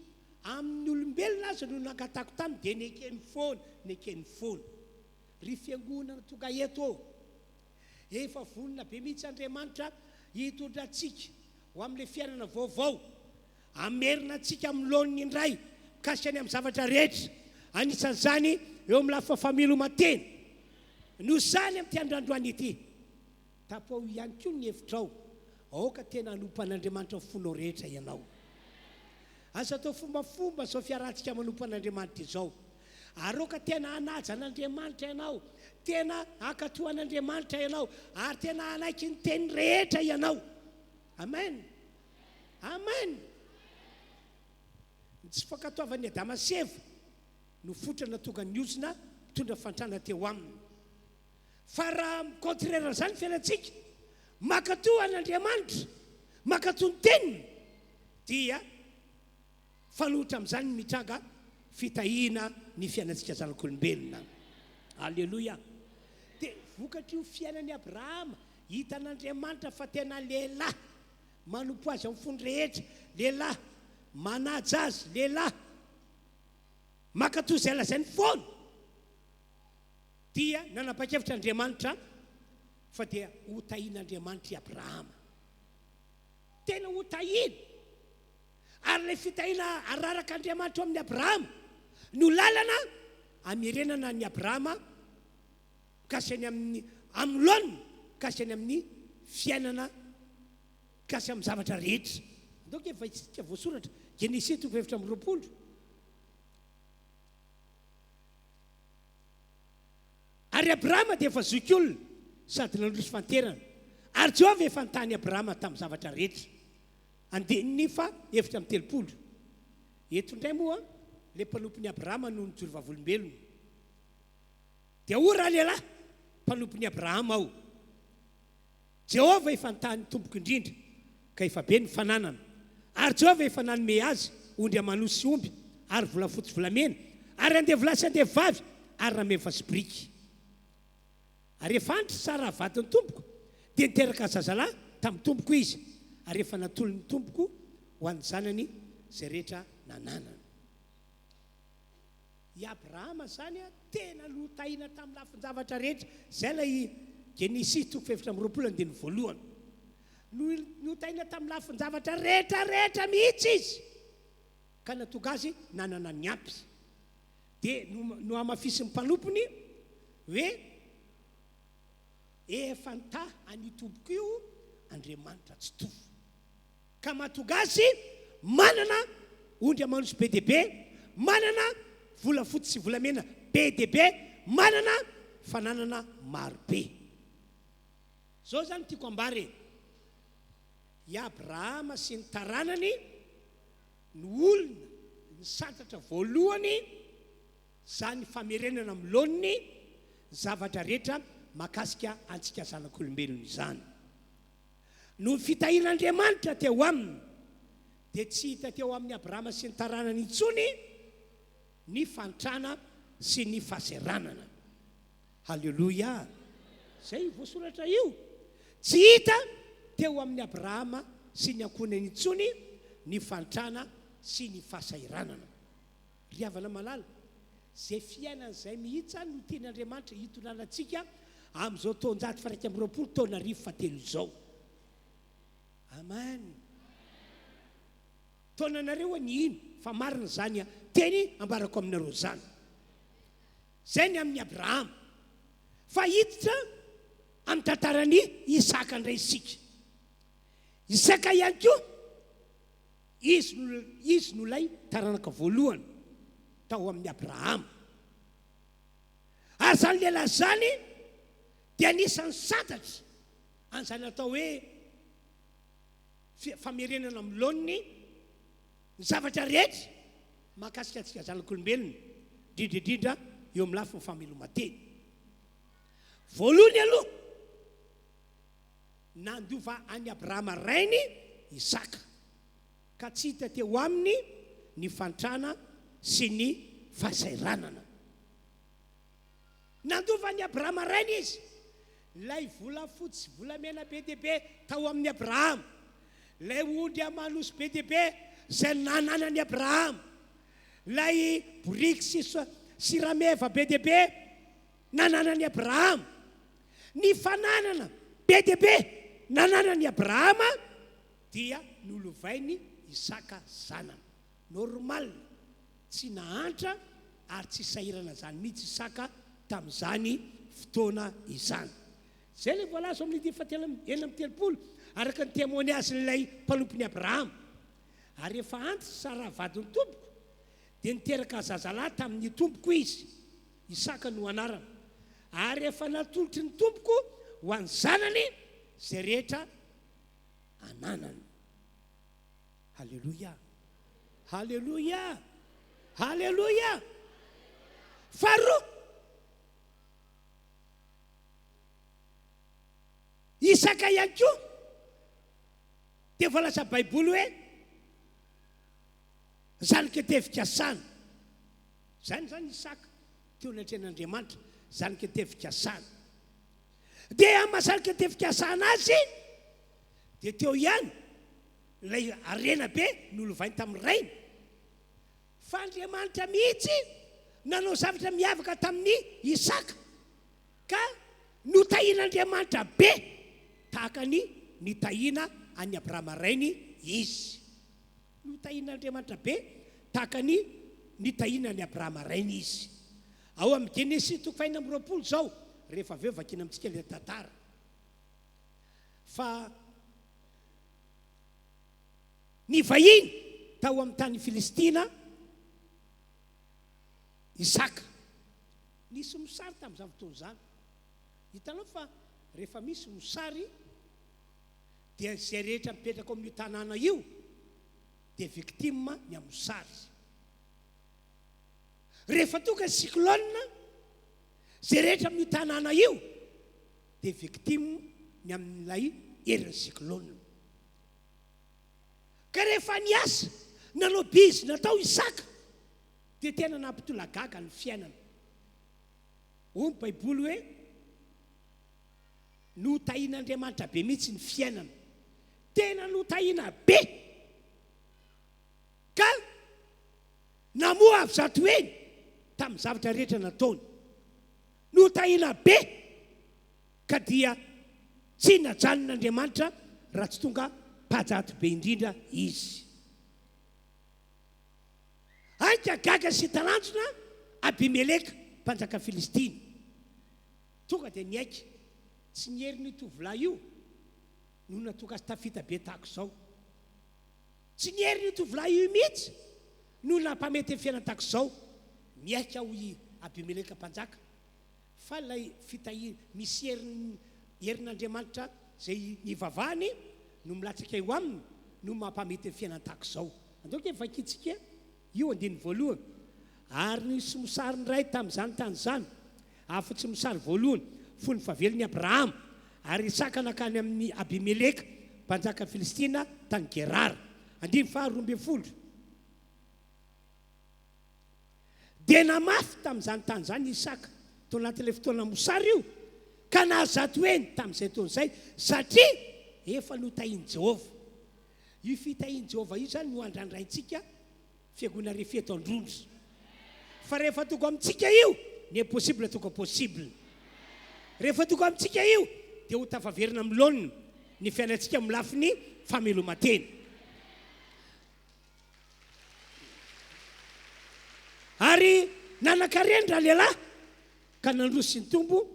amin'ny olombelona azy no nangatako taminy dia nekeny foana ry fiangonana tonga eto efa vonona be mihitsy Andriamanitra hitondra antsika ho amin'ilay fiainana vaovao amerina antsika amin'ny laoniny indray mikasika amin'ny zavatra rehetra anisan'izany eo amin'ny lafa familomatena no zany amin'ny tiandrandoany ity tapao ihany koa ny hevitrao aoka tena hanompo an'Andriamanitra fonao rehetra ianao asa atao fombafomba zao fiarahantsika manompo an'Andriamanitra izao ary oka tena hanaja an'Andriamanitra ianao tena hakatoa an'Andriamanitra ianao ary tena hanaiky ny teny rehetra ianao amen tsy fankatoavany Adama sy Eva no fotrana tonga ny ozina mitondra fantrana teo aminy fa raha contraire zany fiainantsika makatoa an'Andriamanitra makatoa ny teniny dia fanohitra amin'izany mitranga fitahina ny fiainantsika zanak'olombelona alleloia dia vokatry io fiainan'i Abrahama hita an'Andriamanitra fa tena lehilahy manompo azy amin'ny fony rehetra lehilahy manaja azy lehilahy makatoa izay lazainy foana dia nanapa-kevitra Andriamanitra fa dia ho tahin'Andriamanitra i Abrahama tena ho tahina ary ilay fitahina araraka Andriamanitra amin'ny Abrahama no lalana amirenana ny Abrahama kasany amin'ny loaniny kasany amin'ny fiainana kasy amin'ny zavatra rehetra donc efa isika voasoratra Genesis 3:20 ary Abrahama dia efa zoky olona sady nandroso fanterana ary Jehovah efa nitany Abrahama tamin'ny zavatra rehetra andininy fa efitra amin'ny 30 eto indray moa ilay mpanompon'ny Abrahama no nijoro vavolombelona dia raha lehilahy mpanompon'ny Abrahama ao Jehovah efa nitany tompoko indrindra ka efa be ny fananana ary Jehovah efa nanome azy ondry amanosy sy omby ary volafotsy volamena ary andevolahy sy andevavy ary rameva sy briky ary efa antry tsara vadiny tompoko dia niteraka zazalahy tamin'ny tompoko izy ary efa natolo ny tompoko ho an'ny zanany zay rehetra nananana i Abrahama zany tena lotahina tamin'ny lafin-javatra rehetra zay lay Genesis 3:20 voalohany lotahina tamin'ny lafin-javatra rehetra mihitsy izy ka natonga azy nanana ny ampy dia no amafisy ny mpanompony hoe efa nta any tompoko io Andriamanitra tsy tovy ka mahatonga azy manana ondry amanosy be dia be manana volafotsy sy volamena be dia be manana fananana maro be zao zany tiako ambary i Abrahama sy ny taranany ny olona ny santatra voalohany zany famerenana amin'ny laoniny zavatra rehetra makasika antsika zanak'olombelona izany no fitahin'Andriamanitra teo aminy dia tsy hita teo amin'ny Abrahama sy ny taranany intsony ny fantrana sy ny fahaseranana. Halleloia. Zay voasoratra io. Tsy hita teo amin'ny Abrahama sy ny ankonany intsony ny fantrana sy ny fahasairanana. Ry havana malala, zay fiainana zay mihitsy no tian'Andriamanitra hitonanantsika amin'izao taonjato faraika amby roapolo taona arivo fatelo izao. Amen. Taonanareo ny ino fa marina zany teny ambarako aminareo zany. Zay ny amin'ny Abrahama. Fa hiditra amin'ny tantarany Isaka indray isika. Isaka ihany koa izy no lay taranaka voalohany tao amin'ny Abrahama. Ary zany lehilahy zany dia anisan'ny santatra an'izany atao hoe famerenana amin'ny laoniny ny zavatra rehetra mahakasika antsika zanak'olombelona, indrindra eo amin'ny lafiny fameloma-teny. Voalohany aloha nandova any Abrahama rainy Isaka, ka tsy hita teo aminy ny fantrana sy ny fahasairanana. Nandova any Abrahama rainy izy, lay vola fotsy volamena be dia be tao amin'ny Abrahama, lay ondry amanosy be dia be zay nananany Abrahama, lay boriky sy rameva be dia be nananany Abrahama, ny fananana be dia be nananany Abrahama dia nolovainy Isaka zanany. Normal, tsy nahantra ary tsy sahirana zany mihitsy Isaka tamin'izany fotoana izany. Zay le voalaza amin'ny enina amby telopolo araka ny témoignage-n'ilay mpanompony Abrahama. Ary efa antitra Sara vadiny tompoko dia niteraka zazalahy tamin'ny tompoko izy, Isaka no anarana. Ary efa natolotry ny tompoko ho an'ny zanany zay rehetra ananany. Halleluia. Halleluia. Halleluia. Faharoa, Isaka ihany koa dia voalaza Baiboly hoe zanika tevikasana. Zany Isaka teo natren'Andriamanitra, zanika tevikasana. Dia amazanika tevikasana azy dia teo ihany lay arena be nolovainy tamin'ny rainy. Fa Andriamanitra mihitsy nanao zavatra miavaka tamin'ny Isaka, ka notahian'Andriamanitra be tahaka ny nitahiana any Abrahama rainy izy. Notahian'Andriamanitra be tahaka ny nitahiana any Abrahama rainy izy. Ao amin'ny Genesis 2:20 zao, rehefa aveo vakina amintsika ilay tantara. Fa ny vahiny tao amin'ny tany Filistina, Isaka nisy mosary tamin'izany fotoana izany. Hitanao fa rehefa misy mosary dia zay rehetra mipetraka amin'ny tanàna io dia victime ny amosary. Rehefa tonga cyclone, zay rehetra amin'ny tanàna io dia victime ny amin'ilay herin'ny cyclone. Ka rehefa niasa nanao bizy natao Isaka dia tena nampitolagaga ny fiainana. Hoy ny Baiboly hoe notahian'Andriamanitra be mihitsy ny fiainana, tena notahiana be, ka namoa avy zato eny tamin'ny zavatra rehetra nataony. Notahiana be ka dia tsy najanon'Andriamanitra raha tsy tonga pajato be indrindra izy. Aika gaga sy talanjona Abimeleka mpanjaka Filistiny, tonga dia niaiky tsy nieriny tovolahy io no natonga azy tafita be tahako izao. Tsy nieriny tovolahy io mihitsy no nampamety ny fiainana tahako izao. Miaika ho i Abimeleka mpanjaka, fa lay misy herin'Andriamanitra zay nivavahany no milatsaka eo aminy no mampamety ny fiainana tahako izao. Andaoka vakitsika io andiny voalohany. Ary nisy mosary ny ray tamin'izany tany zany, afa-tsy mosary voalohany fony favelon'ny Abrahama, ary Isaka nakany amin'ny Abimeleka mpanjaka Filistina tany Gerara. Andiny faharoa ambin'ny folo. dia namafy tamin'izany tany zany Isaka tao anatin'ilay fotoana mosary io ka nahazato eny tamin'izay taon'izay satria efa notahiany Jehova. Io fitahiany Jehova io zany no andrandraintsika fiangonana RHEFI eto Androndra. Fa rehefa tonga amintsika io ny impossible tonga possible. Rehefa tonga amintsika io dia ho tafaverina milonina ny fiainantsika milafiny famelomantena. Ary nanan-kareny raha lehilahy ka nandroso ny tombo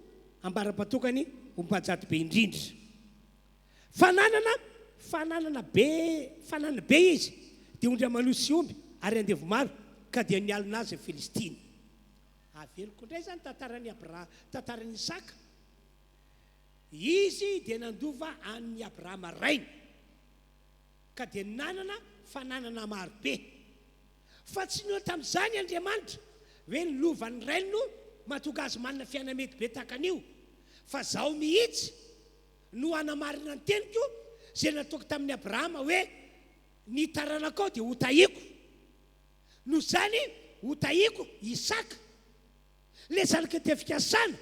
ambara-patokany ho mpajato be indrindra. Fananana be izy dia ondra manosy omby ary andevo maro ka dia nialina azy Filistina. Aveloko indray zany tantaran'ny Isaka. Izy dia nandova an'ny Abrahama rainy ka dia nanana fananana maro be. Fa tsy nio tamin'izany Andriamanitra hoe nilovan'ny rainy no mahatonga azy manana fiaina mety be takan'io. Fa zaho mihitsy no anamarina ny teniko izay nataoko tamin'ny Abrahama hoe ny taranakao dia ho tahiko. No zany ho tahiko Isaka le zanaka tefikasana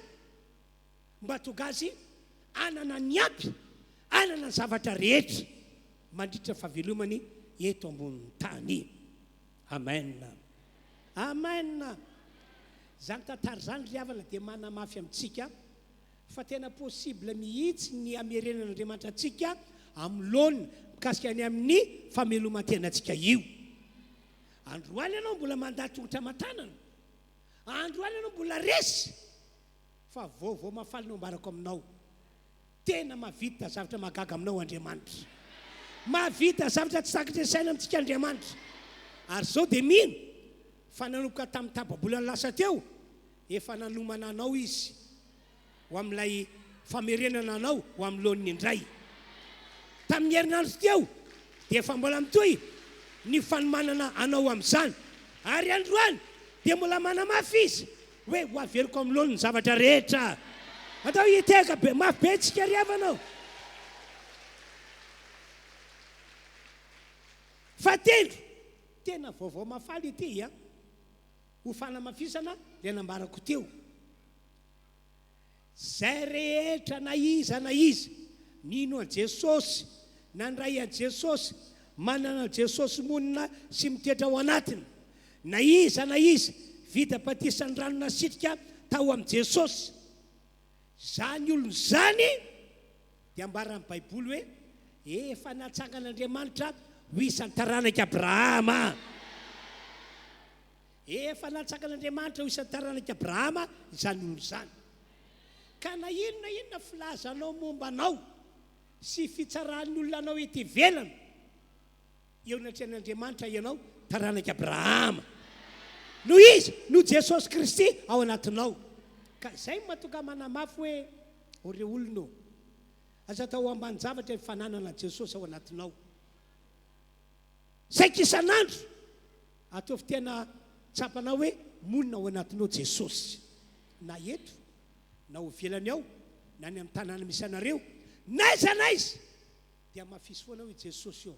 mba tonga azy anana ny ampy, anana ny zavatra rehetra mandritra fahavelomany eto ambonin'ny tany. Amen. Amen. Zany tantara zany ry havana dia manamafy amintsika fa tena possible mihitsy ny amerenan'Andriamanitra antsika am'lona mikasika any amin'ny famelomantenantsika io. Androany ianao mbola mandady tongotra matanana, androany ianao mbola resy, fa vaovao mafaly no ambarako aminao. Tena mahavita zavatra magaga aminao Andriamanitra, mahavita zavatra tsy takatra saina amintsika Andriamanitra. Ary zao dia mino fa nanomboka tamin'ny tababolany lasa teo efa nanomana anao izy ho amin'ilay famerenana anao ho amin'ny loniny indray. Tamin'ny herinandro teo dia efa mbola mitohy ny fanomanana anao amin'izany. Ary androany dia mbola manamafy izy hoe ho averiko amin'ny loniny zavatra rehetra. Atao hiteka be mafy be tsika ry havanao. Fatelo tena vaovao mafaly ity ho fanamafisana le nambarako teo. Zay rehetra na iza nino an Jesosy, nandray an Jesosy, manana Jesosy monina sy mitetra ao anatiny, na iza vita patisany rano nasitrika tao am Jesosy, zany olony zany dia ambara amin'ny Baiboly hoe efa natsangan'Andriamanitra ho isan'ny taranaka Abrahama. Efa natsangan'Andriamanitra ho isan'ny taranaka Abrahama izany olony zany. Ka na inona filazanao momba anao sy fitsarahan'ny olona anao ety ivelany, eo natrehan'Andriamanitra ianao taranaka Abrahama. No izy no Jesosy Kristy ao anatinao. Ka izay mahatonga manamafy hoe oreo olona aza tao ambany zavatra ny fananana Jesosy ao anatinao. Saika isan'andro ataovy tena tsapanao hoe monina ao anatinao Jesosy, na eto na ho velany ao na ny amin'ny tanàna misy anareo, naiza dia mafisy foana hoe Jesosy io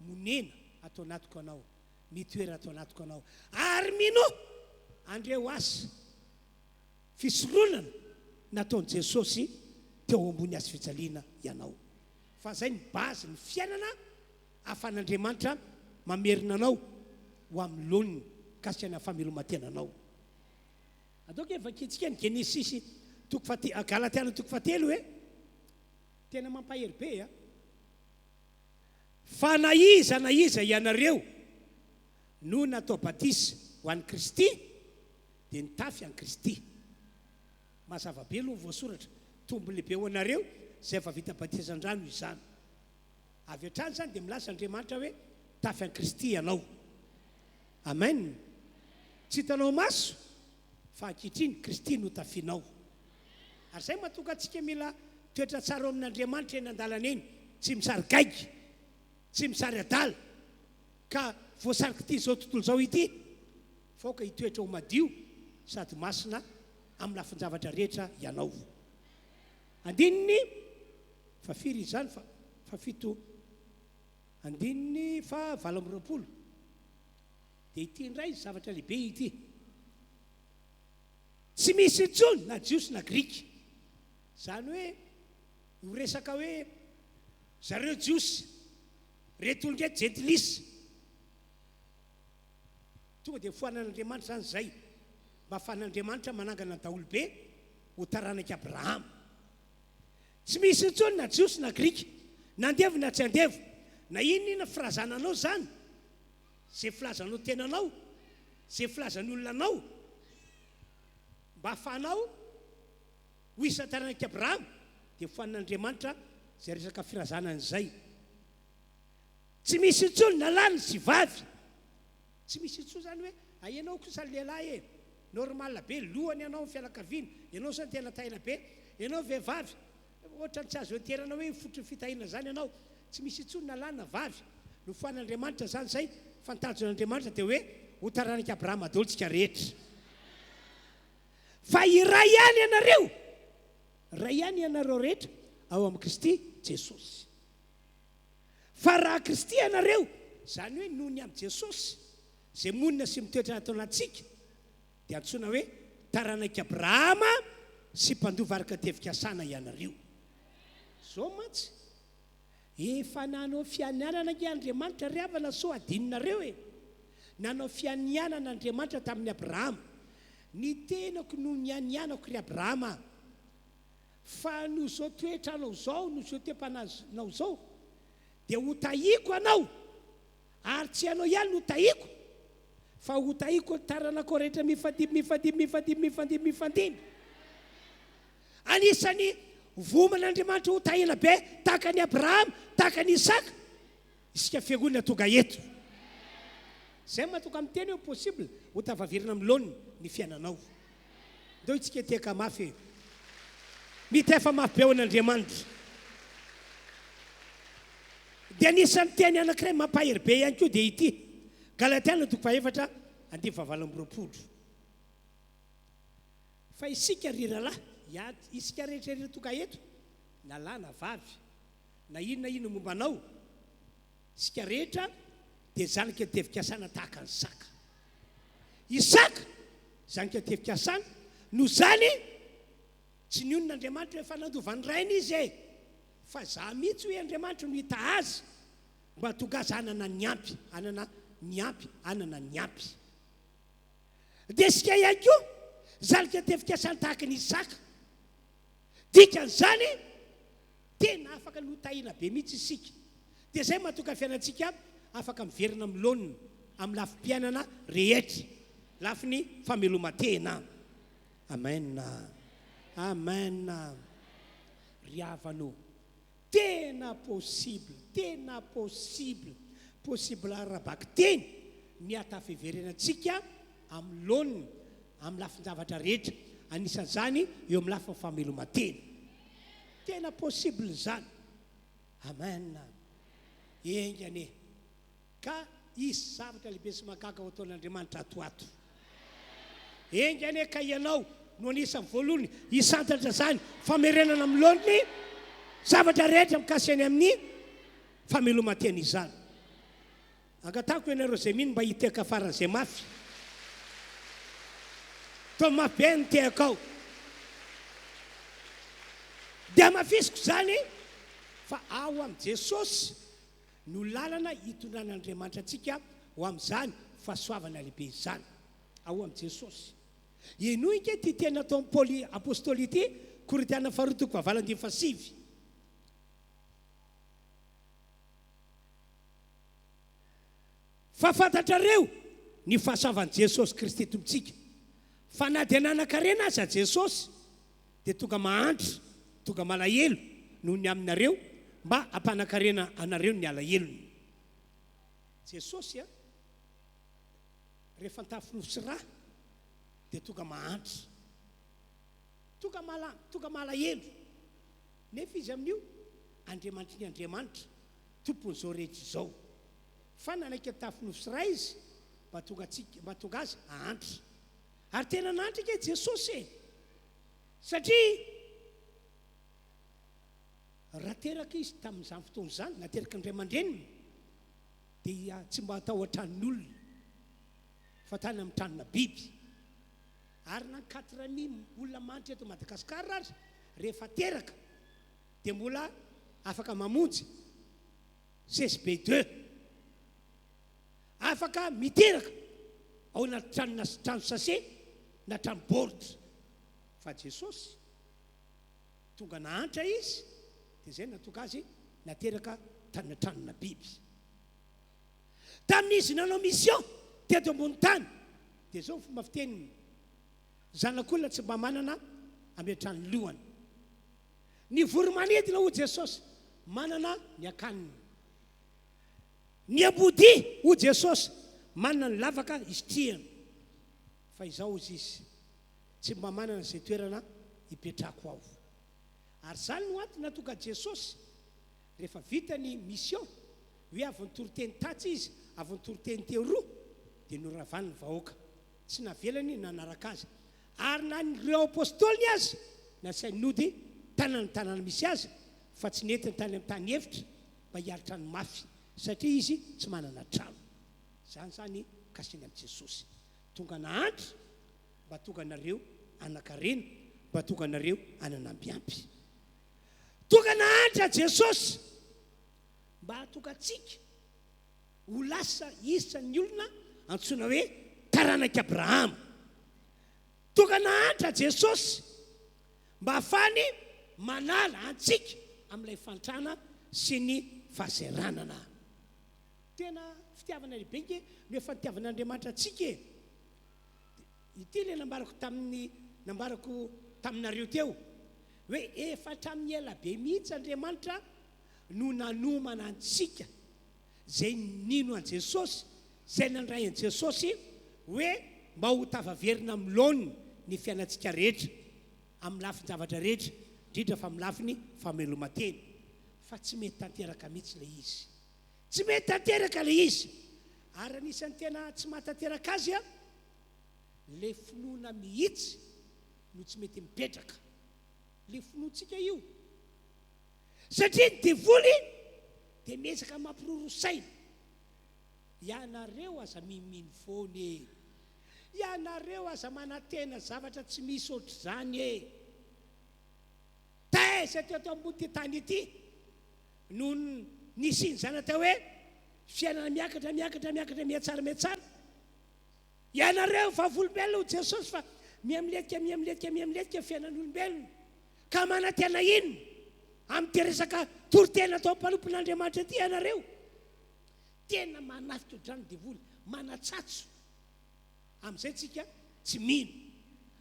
monena atao anatiko anao, mitoera atao anatiko anao. Ary mino andreo asa fisoroonana nataon'i Jesosy teo ambony azy fijaliana ianao. Fa zay ny base ny fiainana ahafan'Andriamanitra mamerina anao ho amin'ny loniny kasika ny famelomantenanao. Ataoko efa kitsika ny Genesisy Galatiana 3 hoe tena mampahery be fa na iza ianareo no natao batisa ho an'i Kristy dia nitafy an'i Kristy. Mazava be aloha voasoratra tombo lehibe ho anareo izay efa vita batizan-drano izany. Avy hatrany zany dia milaza Andriamanitra hoe tafy an'i Kristy ianao. Amen. Tsy hitanao maso fa ankehitriny Kristy no tafianao. Ary zay mahatonga antsika mila toetra tsara amin'Andriamanitra eny an-dalana eny, tsy misary gaigy, tsy misary adala, ka voasariky ity zao tontolo zao ity faoka hitoetra ho madio sady masina amin'ny lafin-javatra rehetra ianao. Andininy fa firy izany fa fito, andininy fa 20 dia ity indray zavatra lehibe ity tsy misy intsony na jiosy na grika zany hoe ho resaka hoe zareo jiosy retolo ndray jentilisa tonga dia foanan'andriamanitra zany zay mba ahafahan'andriamanitra manangana daholo be ho taranaka abrahama tsy misy intsony na jiosy na grika nandevo na tsy andevo na inona firazananao zany zay filazanao tenanao zay filazan'olona anao mba ahafahanao ho isa taranaka abrahama dia foanan'andriamanitra zay resaka firazanan'izay tsy misy intsony na lany sy vavy tsy misy intsony zany hoe ianao kosa lehilahy normal be lohany ianao fianakaviana ianao zany tena taina be ianao vehivavy ohatra tsy azo enterana hoe fotry fitahina zany ianao tsy misy intsony na lany na vavy no foan'andriamanitra zany zay fantanjon'andriamanitra dia hoe ho taranaka abrahama daholo tsika rehetra fa iray ihany ianareo ray ihany ianareo rehetra ao amin'ny Kristy Jesosy fa raha Kristy ianareo zany hoe nohony amin'ny Jesosy zay monina sy mitoetra atao anatsika dia antsoina hoe taranaka abrahama sy mpandova araka tevikasana ianareo zao mantsy efa nanao fianianana nge Andriamanitra ry havana so adininareo nanao fianianana Andriamanitra tamin'ny Abrahama ny tenako no nianianako ry Abrahama fa no zao toetra anao zao no zao toepanaznao zao dia ho tahiko anao ary tsy anao ihany no tahiko fa ho tahiko taranako rehetra mifandimby anisany voman'Andriamanitra ho tahina be tahaka ny Abrahama tahaka ny Isaka isika fiangonana tonga eto zay mahatonga amin'ny teny hoe possible ho tavavirina amin'ny laoniny ny fiainanao ndao itsika teka mafy mitefa mafy be ao an'Andriamanitra dia anisan'ny teny anankiray mampahery be ihany koa dia ity Galatiana 4:20 fa isika riralahy isika rehetra tonga eto na lahy na vavy na inona mombanao isika rehetra dia zanika tevikasana tahaka ny Isaka zanika tevikasana no zany tsy nion'Andriamanitra hoe fanandovany rainy izy fa za mihitsy hoe Andriamanitra no hita azy mba tonga azy anana ny ampy dia isika ihany koa zanika tevikasana tahaka ny Isaka dikan'izany tena afaka no tahina be mihitsy isika dia zay mahatonga fiainantsika afaka miverina amin'ny laoniny amin'ny lafim-piainana rehetra lafi ny famelomantena amen ry havano tena possible arabaky teny ny atafiverenantsika amin'ny laoniny amin'ny lafin-javatra rehetra anisan'izany eo amin'ny lafiny famelomantena tena possible zany amen engane ka isy zavatra lehibe sy mahagaga ho ataon'Andriamanitra atoato engane ka ianao no anisan'ny voalohany hisantatra zany famerenana amin'ny laoniny zavatra rehetra mikasiany amin'ny famelomantena izany angatako ianareo zay mino mba hiteka faran'izay mafy to mafy be ny tehakao dia mafisiko zany fa ao amin'ny Jesosy no lalana hitondran'Andriamanitra antsika ho amin'izany fahasoavana lehibe izany ao amin'ny Jesosy ino ike ty tena atao amin'ny Paoly apôstôly ity Korintana 2:7 fa fantatrareo ny fahasoavan'i Jesosy Kristy tompontsika fa na dia nanan-karena aza Jesosy dia tonga mahantra tonga malahelo noho ny aminareo mba hampanan-karena anareo ny alahelony Jesosy rehefa ntafinosy raha dia tonga mahantra tonga malahelo nefa izy amin'io Andriamanitra ny Andriamanitra tompon'izao rehetra izao fa nanaiky tafinosy raha izy mba tonga azy ahantra ary tena nantra ke Jesosy satria raha teraka izy tamin'izany fotoana izany nateraka ny ray aman-dreniny dia tsy mba atao an-tranon'olona fa tany amin'ny tranona biby ary na 4 olona manitra eto Madagasikara azy rehefa teraka dia mbola afaka mamonjy CSB2, afaka miteraka ao na trano sase na trano board. Fa Jesosy tonga nahantra izy dia zay natonga azy nateraka tranona biby. Tamin'izy nanao mission teto ambony tany dia zao fomba fiteniny, zanak'olona tsy mba manana ametrany lohany. Ny voromanidina ho Jesosy manana ny akaniny. Ny ambody ho Jesosy manana ny lavaka istriany. Fa izao izy tsy mba manana izay toerana hipetrako ao. Ary zany no antony natonga Jesosy rehefa vita ny mission hoe avy nitoroteny tatsy izy, avy nitoroteny teo roa, dia noravany ny vahoaka, tsy navelany nanaraka azy. Ary na nireo apôstôly azy na sy nody tanana misy azy, fa tsy netiny tany amin'ny tany hevitra mba hiaritra ny mafy satria izy tsy manana trano. Zany kasiny amin'ny Jesosy tonga nahantra mba tonga nareo anakarena, mba tonga nareo ananambiampy. Tonga nahantra Jesosy mba hatonga atsika ho lasa isan'ny olona antsoina hoe taranaka Abrahama. Tonga nahantra Jesosy mba hafany manala antsika amin'ilay fantrana sy ny fahaseranana. Tena fitiavana lehibe nke no efa nitiavan'Andriamanitra antsika e. Ity ilay nambarako taminareo teo hoe efa hatramin'ny ela be mihitsy Andriamanitra no nanomana antsika zay nino an Jesosy, zay nandray an Jesosy hoe mba ho tavaverina amin'ny laoniny ny fiainantsika rehetra, amin'ny lafiny zavatra rehetra, indrindra fa amin'ny lafiny fameloma-teny. Fa tsy mety tanteraka mihitsy ilay izy, tsy mety tanteraka ilay izy. Ary anisan'ny tena tsy mahatanteraka azy le finoana mihitsy no tsy mety mipetraka, le finoantsika io. Satria ny devoly dia miezaka mampirorosaina. Ianareo aza miminy foana e, ianareo aza manantena zavatra tsy misy ohatr'izany e. Taiza teo ambony ty tany ity no nisy ny zany atao hoe fiainana miakatra miatsara. Ianareo vavolombelona ho Jesosy fa miamiletika fiainan'olombelona ka manantena ino amin'ny teresaka torotena atao mpanompon'Andriamanitra ty ianareo. Tena manafika ohatrany devoly, manatsatso. Amin'izay tsika tsy mino,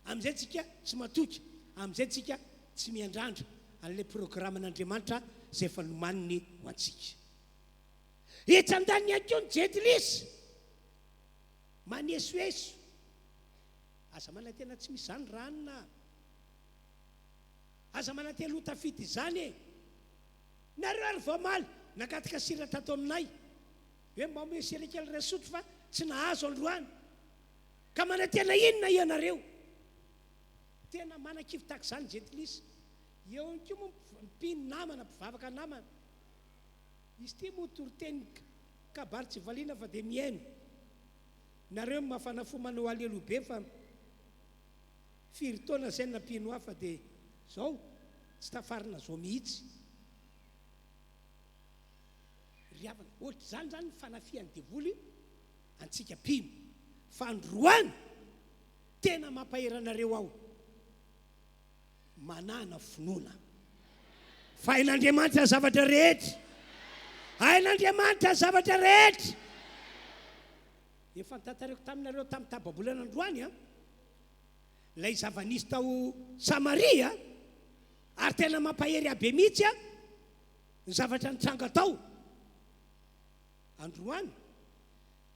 amin'izay tsika tsy matoky, amin'izay tsika tsy miandrandra an'ilay programan'Andriamanitra zay efa nomaniny ho antsika. Etsan-daniny ihany koa ny jetilisa manesoeso. Aza manantena tsy misy zany ranona, aza manantena lotafity izany e. Nareo ary voamaly nakatika siratra ato aminay hoe mba hoe sira kely ray sotro fa tsy nahazo androany, ka manantena inona ianareo? Tena manan-kivy tahaka izany jetilisa. Eo ihany koa moa mpino namana, mpivavaka namana. Izy ty moa toroteny kabary tsy valiana fa dia mihaino. Nareo mafana fo manao alelobe fa firy taona zay nampino hafa dia zao tsy tafarina zao mihitsy. Riavana ohatr'izany zany fanafihan'ny devoly antsika mpino. Fa androany tena mampaheranareo ao manana finoana. Fa hain'Andriamanitra zavatra rehetra, hain'Andriamanitra zavatra rehetra. Efa nitantareko taminareo tamin'ny tababolana androany lay zava-nisy tao Samaria ary tena mampahery abe mihitsy ny zavatra nitranga tao. Androany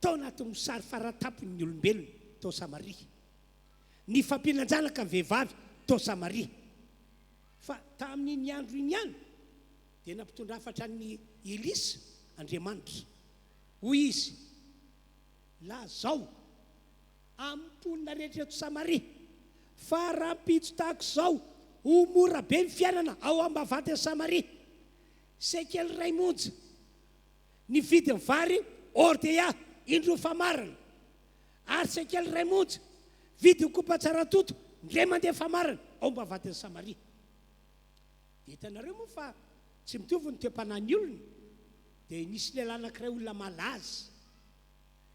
tao anatin'ny sary faratapony olombelona tao Samaria, ny fampinan-janaka ny vehivavy tao Samaria. Fa tamin'iny andro iny ihany dia nampitondra hafatra ny Elisa Andriamanitra hoy izy, la zao amponina rehetra eto Samaria fa raha mpitso tahako zao ho mora be ny fiainana ao am-bavaka Samaria. Sekely ray monja ny vidin'ny vary ordea indroa famarana, ary sekely ray monja vidy kopa tsara toto ndray mandeha famarana ao-bavatin'ny Samaria. Hitanareo moa fa tsy mitovy ny toe-panahy olona, dia nisy lehilahy anankiray olona malaza,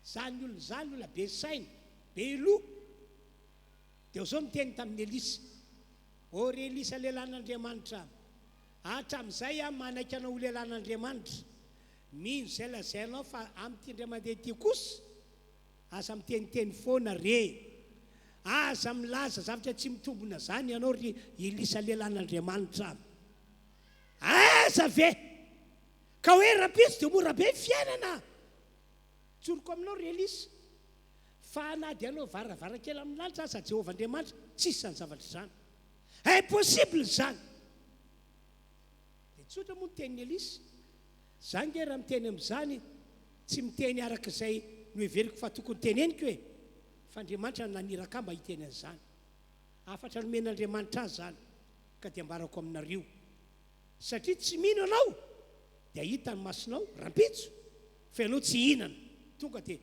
zany olona be saina, be loha, dia zao miteny tamin'ny Elisa, o ry Elisa lehilahin'Andriamanitra, hatramin'izay manaiky anao ho lehilahin'Andriamanitra, mino zay lazainao fa amin'ity ndray mandeha ity kosa aza miteniteny foana re, aza milaza zavatra tsy mitombona zany ianao ry Elisa lehilahin'Andriamanitra. Aza ve ka hoe rapiso dia mora be fiainana, tsoroko aminao ry Elisa, fa na dia anao varavarakely amin'ny lanitra aza Jehovah Andriamanitra tsisy zany zavatra zany, impossible zany. Dia tsotra moa nytenin'ny Elisa, zany nge raha miteny amin'izany tsy miteny arak'izay noheveriko fa tokony teneniko hoe fa Andriamanitra naniraka mba hiteny an'izany, afatra nomen'Andriamanitra azy zany, ka dia ambarako aminareo, satria tsy mino anao dia hita ny masonao rampitso, fa ianao tsy hinana, tonga dia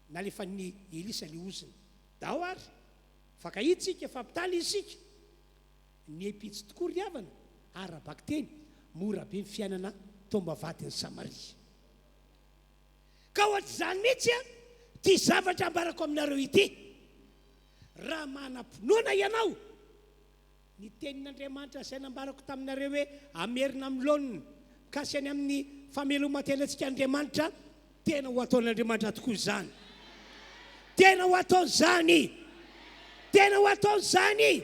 nalefa ny Elisa le oziny dao ary faka hitsika fampitaly isika ny epitsy tokoa ry havana arabaky teny mora be ny fiainana tombavatin'ny Samaria. Ka ohatry zany mihitsy ty zavatra ambarako aminareo ity, raha manam-pinoana ianao ny tenin'Andriamanitra izay nambarako taminareo hoe amerina amin'ny laoniny mikasy any amin'ny fameloman-tenantsika Andriamanitra, tena ho ataon'Andriamanitra tokoa izany, tena ho ataony zany, tena ho ataony zany,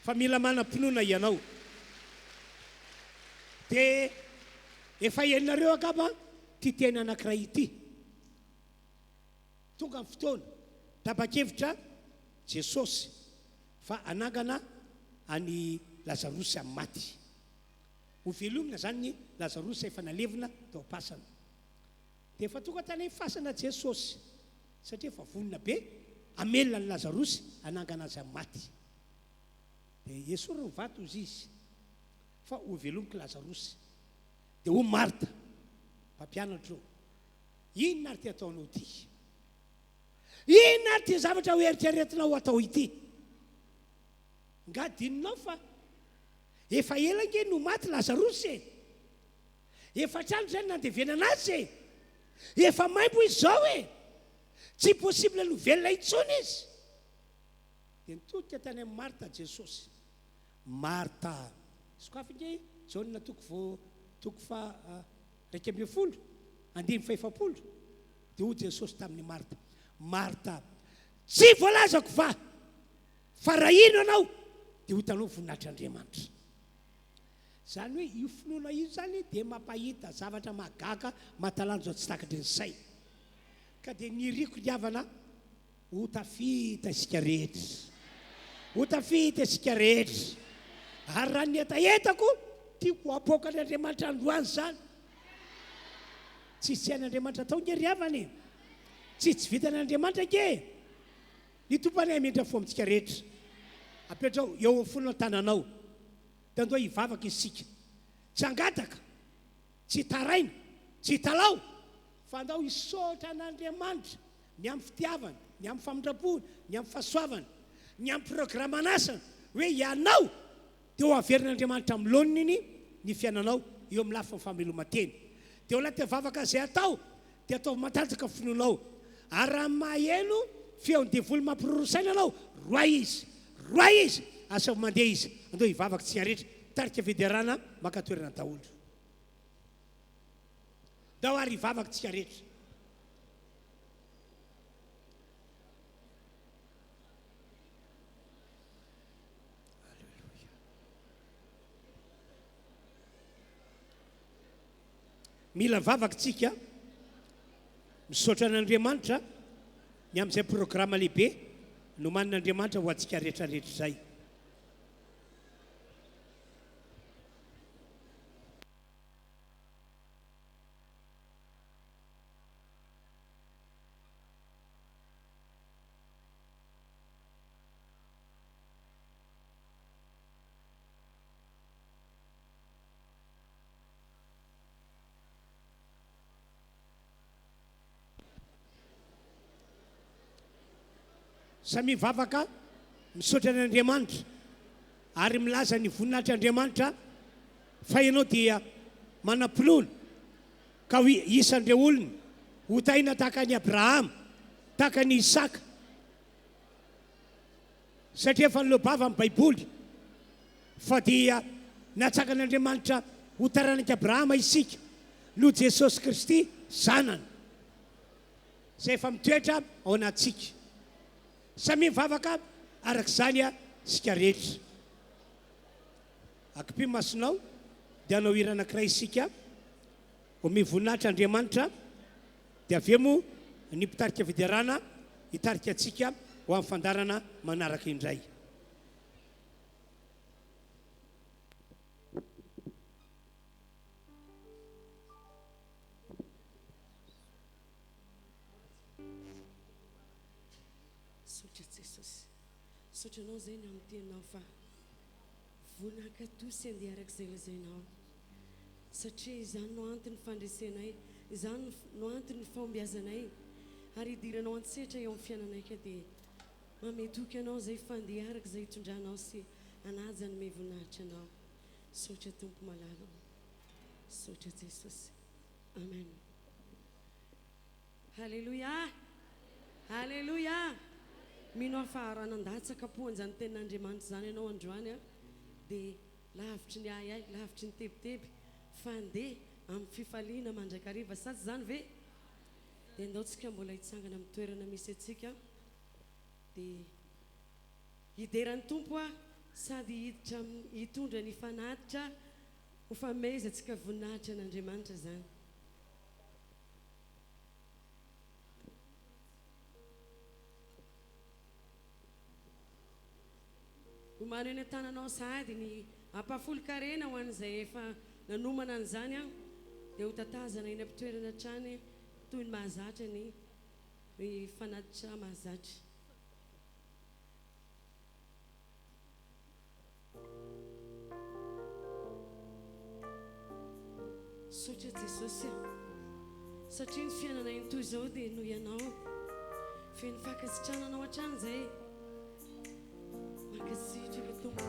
fa mila manam-pinoana ianao. Dia efa helinareo angamba ty tena anankiray ity, tonga amin'ny fotoana tapa-kevitra Jesosy fa anangana any Lazarosy amin'ny maty, ho velomina zany ny Lazarosy efa nalevina tao pasana. Dia efa tonga tany amin'ny fasana Jesosy satria efa vonina be amelona ny Lazarosy anangana azy amin'ny maty. Dia esoriny mivato izy fa ho velomiko Lazarosy. Dia ho Marta, mpampianatra io, inona ary ty ataonao ity? Inona ary ty zavatra ho eritreretinao atao ity? Nga dininao fa efa ela nge no maty Lazarosy, efa trano zany nandevenana azy, efa maimbo izy zao tsy possible no velona intsony izy. Dia nitodika tany amin'ny Marta Jesosy, Marta sokafa nge jaonina toko fa 12 andimy fa 7. Dia ho Jesosy tamin'ny Marta, Marta tsy voalazako fa raha ino anao dia ho hitanao voninahitr'Andriamanitra. Zany hoe io finoana io zany dia mampahita zavatra magaka mahatalanjo zao tsy takatry ny say. Ka dia niriko diavana ho tafita isika rehetra, ho tafita isika rehetra, ary raha ny etaetako tiako apoaka n'Andriamanitra androany zany, tsisy ain'Andriamanitra tao nge ry havany, tsy vitan'Andriamanitra nge, ny tompany amendra fo amintsika rehetra. Apetrao eo amin'ny fonona tananao, dia andao hivavaka isika, tsy angataka, tsy taraina, tsy talao, fa andao hisaotra an'Andriamanitra ny amin'ny fitiavana, ny amin'ny famindrapony, ny amin'ny fahasoavana, ny amin'ny programanasana, hoe ianao dia ho averin'Andriamanitra amin'ny laoniny ny fiainanao eo amin'ny lafiny famelomanteny. Dia ho anaty vavaka izay atao dia atao matanjaka finoanao, ary raha maheno feon'ny devoly mampirorosaina anao, roa izy asa mandeha izy, andao hivavaka tsika rehetra, tarika federana makatoerana daholo. Dao ary hivavaka tsika rehetra. Mila vavaka tsika misaotra an'Andriamanitra ny amin'izay programa lehibe no manin'Andriamanitra ho antsika rehetrarehetra zay. samy vavaka misaotra n'Andriamanitra ary milaza ny voninahitr'Andriamanitra fa ianao dia manam-pinoana ka ho isan'ireo olona hotaina tahaka ny Abrahama, tahaka ny Isaka, satria efa nilobava amin'ny Baiboly fa dia natsaka n'Andriamanitra ho taranaka Abrahama isika no Jesosy Kristy zanany zay efa mitoetra ao anatsika. Samy mivavaka arak'izany sika rehetra. Akipy masonao dia anao hira anankiray isika ho mivoninahitran'Andriamanitra dia avy eo moa ny mpitarika fidirana hitarika antsika ho amin'ny fandarana manaraka indray. Sotra Jesosy, sotranao zay ny amin'ny teninao fa vonaka tosy andeha arak'izay lazainao satria izany no antony fandresenay, izany no antony fahombiazanay ary idiranao an-tsetra eo amin'ny fiainanay ka dia mametoky anao zay fandeha arak'izay hitondranao sy anajany mivoninahitra anao. Sotra Tompo malala, sotra Jesosy, amen. Halleluja, halleluja. Mino fa ranan-datsaka po an'izany tenin'Andriamanitra zany ianao androany dia lavitry ny ay lavitry ny tebiteby fa andeha amin'ny fifaliana mandraka hariva sasy zany ve dia andaontsika mbola hitsangana amin'ny toerana misy atsika dia hideran'ny Tompo sady hiditra hitondra ny fanatitra ho fameza atsika voninahitra n'Andriamanitra zany. Homano eny an-tananao sady ny ampafolo-karena ho an'izay efa nanomana an'izany dia ho tatazana eny am-pitoerana trany toy ny mahazatra ny fanatitra mahazatra. Sotra Jesosy, satria ny fiainana iny toy izao dia noho ianao feno fankasitrananao hatrany izay mankasitraka Tompo.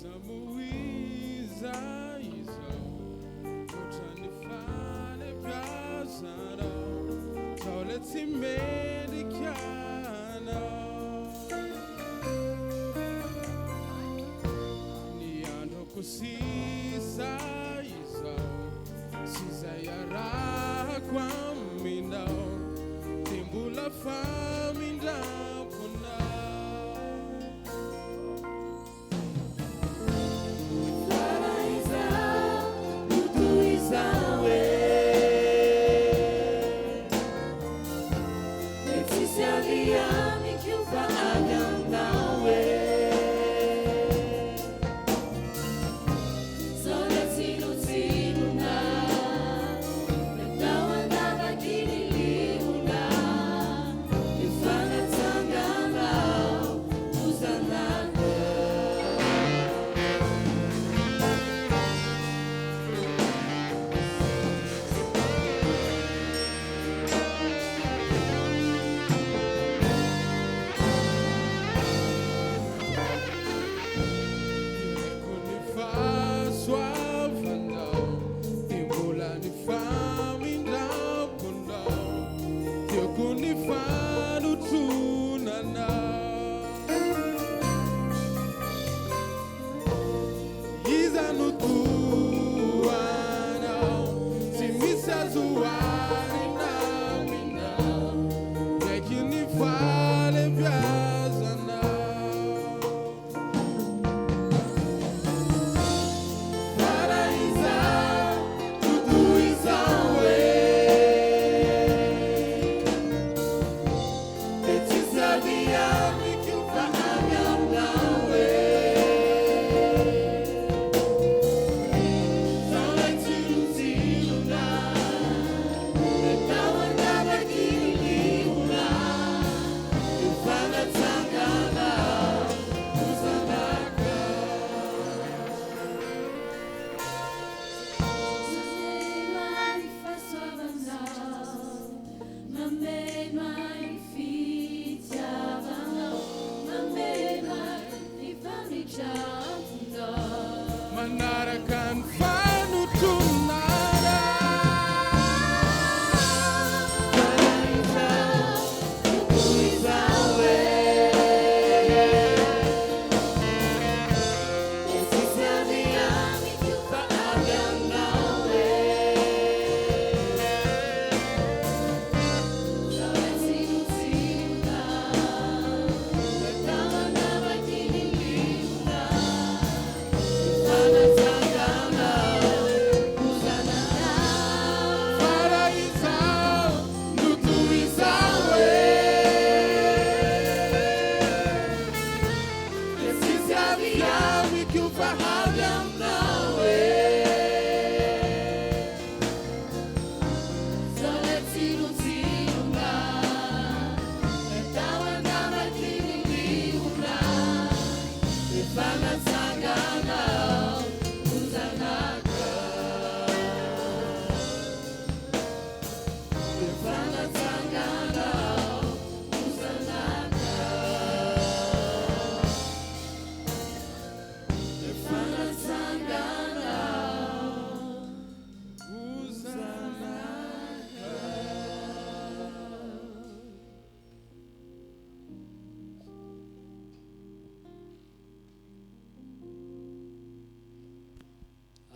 Zamuiza izao otrany fanebiazanao zao le tsy medikanao ny androko sisa izao sizay arahako aminao dia mbola famina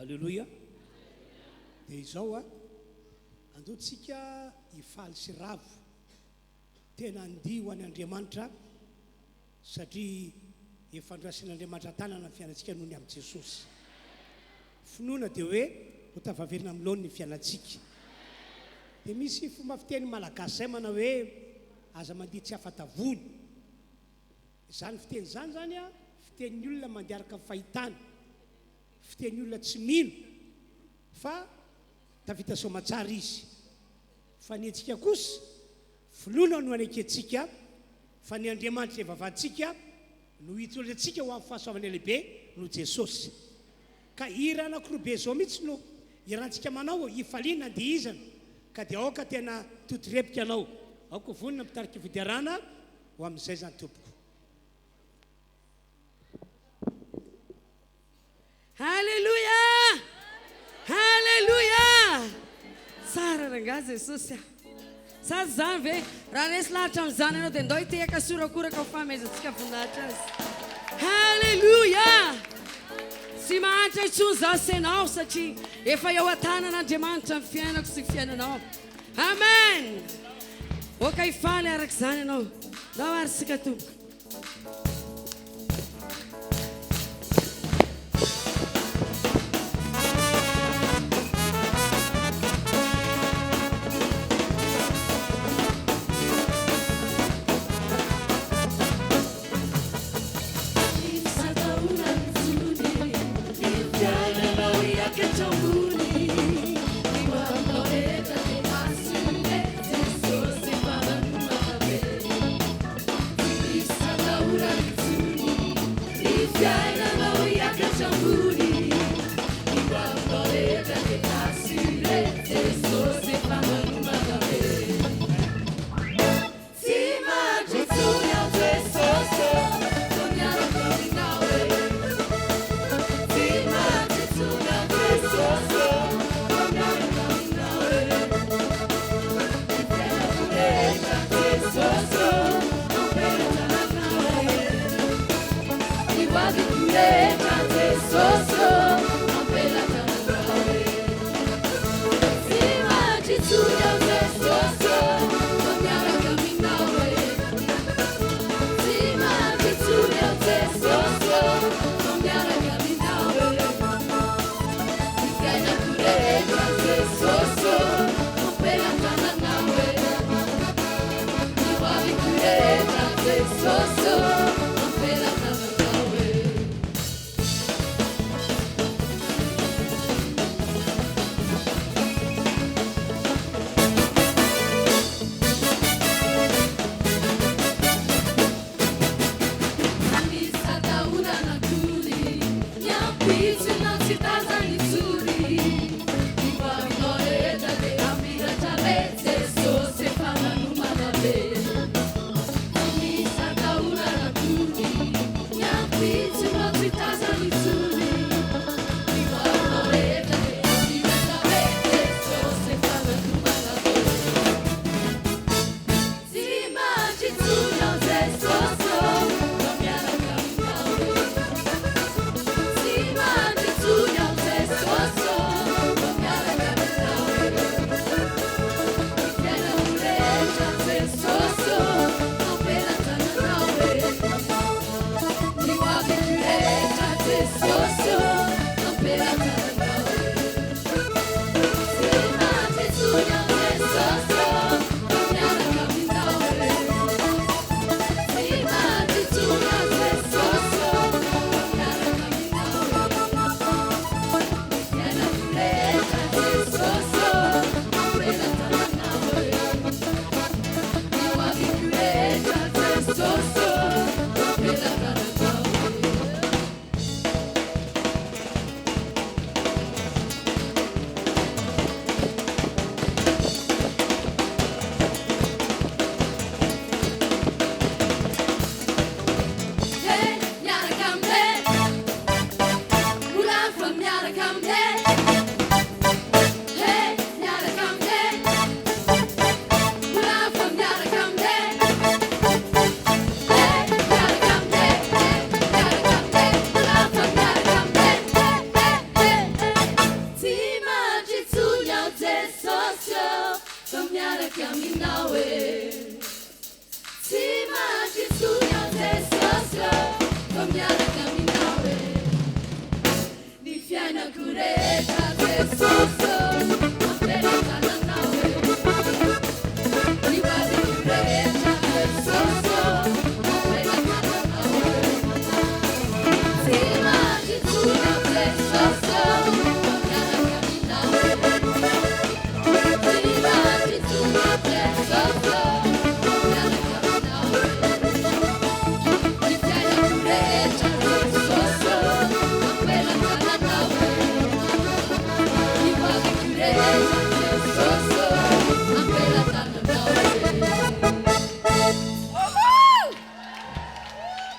alleloia dia izao a andotsika hifaly sy ravo tena andia ho any Andriamanitra satria efa andrasin'Andriamanitra tanana ny fiainantsika noho ny amin'i Jesosy finoana dia hoe ho tavaverina amin'ny laony ny fiainantsika dia misy fomba fiteny malagasy zay manao hoe aza mandiha tsy afatavony izany fiteny izany zany a fitenin'ny olona mandiaraka amin'ny fahitana fitenin'ny olona tsy mino fa tavita soamatsara izy fa ny antsika kosa filona no aneketsika fa ny Andriamanitra vavantsika no hitsolantsika ho amin'ny fahasoavana lehibe no Jesosy ka hira anankiroa be zao mihitsy no irantsika manao hifaliana andihizana ka dia aoka tena totorepika anao aoko vonina mitarika fidiarana ho amin'izay zany tompoko. Halleluja! Halleluja! Tsara rangazy Jesosy a. Sady zany ve raha resy lahatra amin'izany ianao dia ndao hitehaka sorakoraka ho fahamezantsika voninahitra azy. Halleluja! Tsy mahantra intsony zaho sy ianao satria efa eo an-tanan'Andriamanitra amin'ny fiainako sy fiainanao. Amen! Oka hifaly araka izany ianao. Ndao arysika tompoko. Una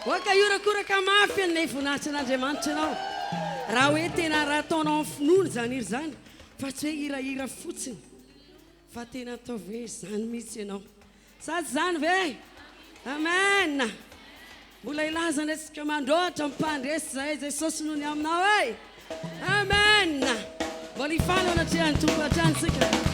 oka iorakoraka mafy anay voninahitran'andriamanitra anao raha hoe tena raha ataonao amin'ny finoana zany iry zany fa tsy hoe hirahira fotsiny fa tena ataovy hoe zany mihitsy ianao sady zany ve amen mbola ilaza ndratsika mandroatra mimpandresy zay jesosy noho ny aminao e amen mbola ifalo anatrehan'ny tompo atranytsika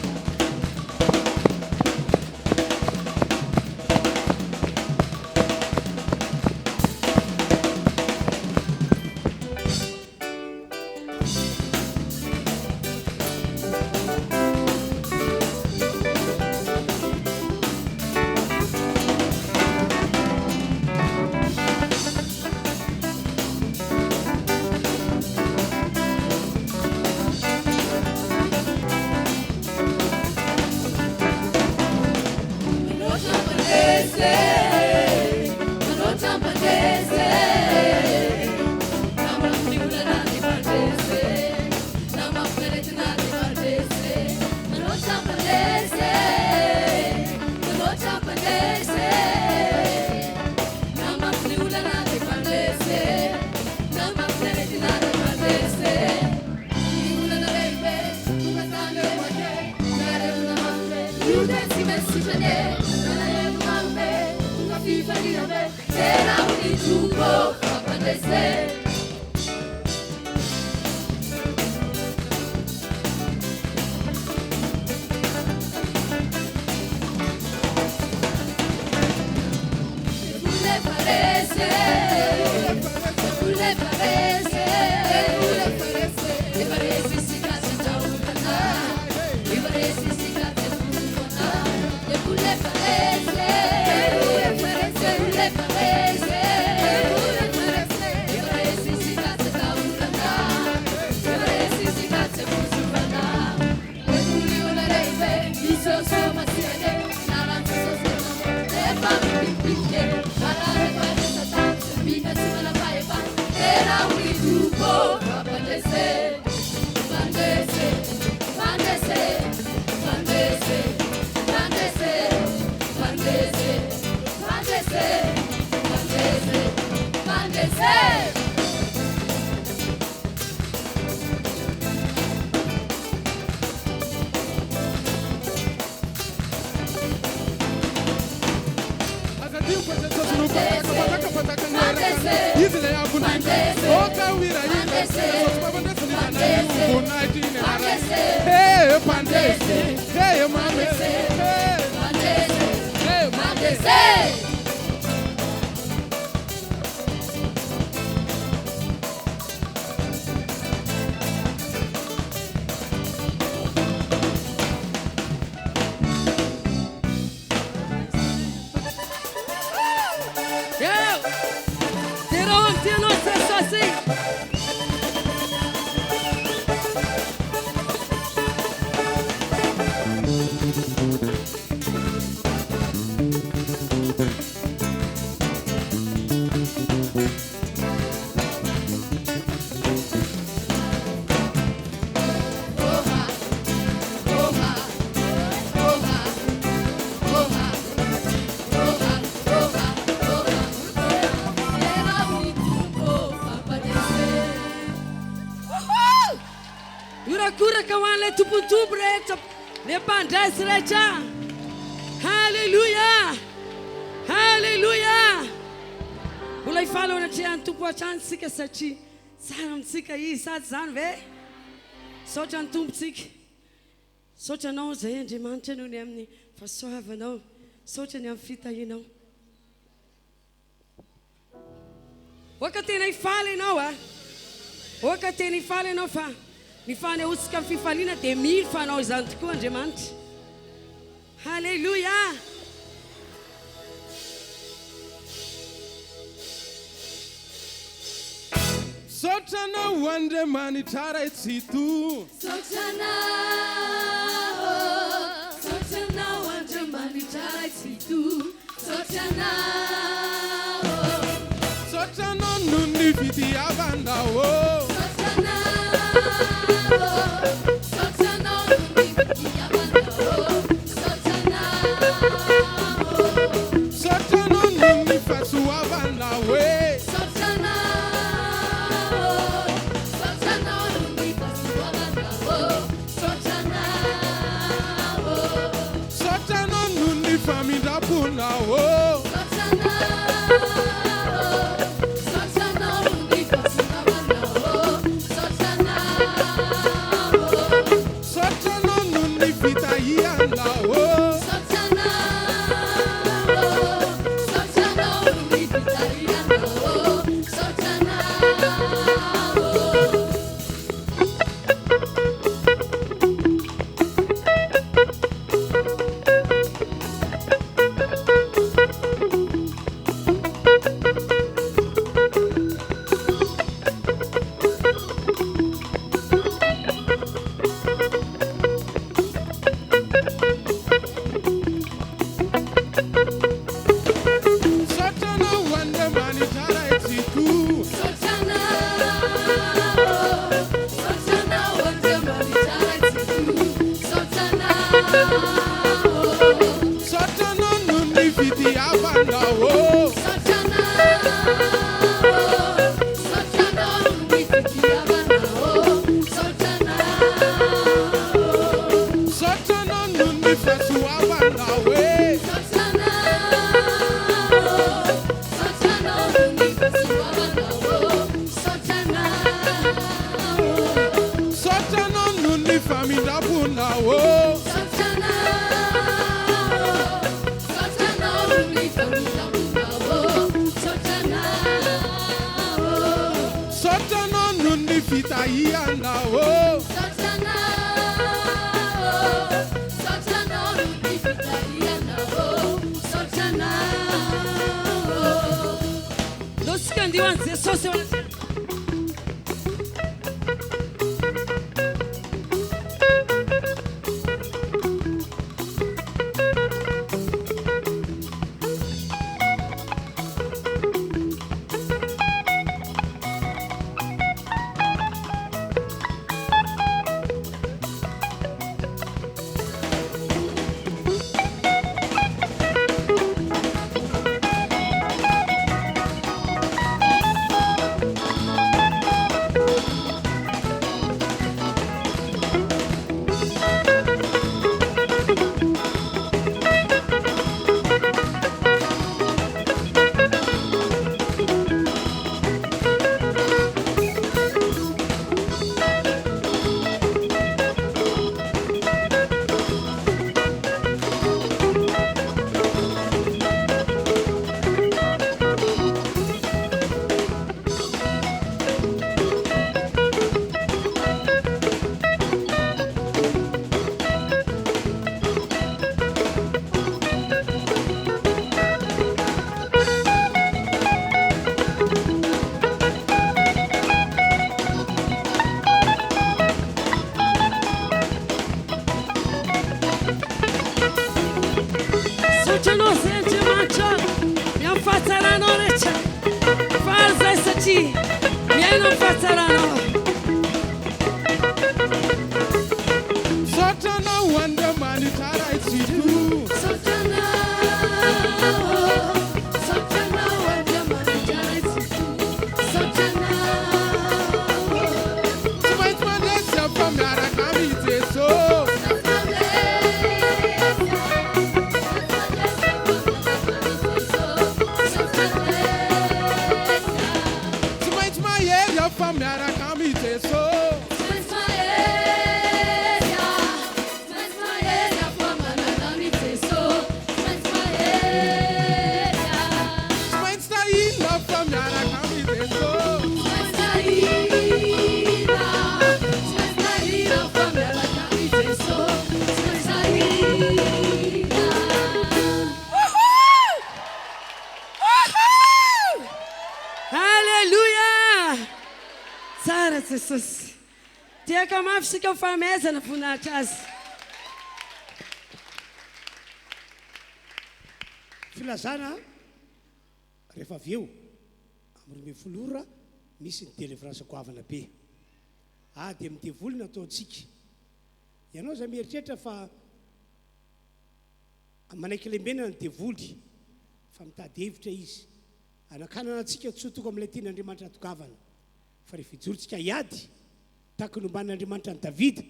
Hallelujah! Hallelujah! Mbola ifalo anatrehan'ny tompo atranytsika satria tsara amintsika izy sady zany ve saotra ny tompontsika saotra anao zay Andriamanitra noho ny amin'ny fahasoavanao saotra ny amin'ny fitahinao oka tena ifaly ianao oka tena ifaly ianao fa ny fanehotsika amin'ny fifaliana dia mily fa anao izany tokoa Andriamanitra Hallelujah! Sotanao Andriamanitra raitsito Sotanao Andriamanitra raitsito Sotanao noho ny fitiavandao Sotanao noho ny fahasoavandao fitahiandao losika andio jesosy jesosy tiaka mafy sika famezana voninahitra azy filazana rehefa avy eo amin'ny folora misy ny délivrance goavana be dia midevolina ataontsika ianao za mieritreritra fa manaiky lembenana ny devoly fa mitady hevitra izy anakanana antsika tsotoko amin'ilay tian'Andriamanitra atokavana fa rehefa ijorotsika hiady tahaka nomban'Andriamanitra ny Davida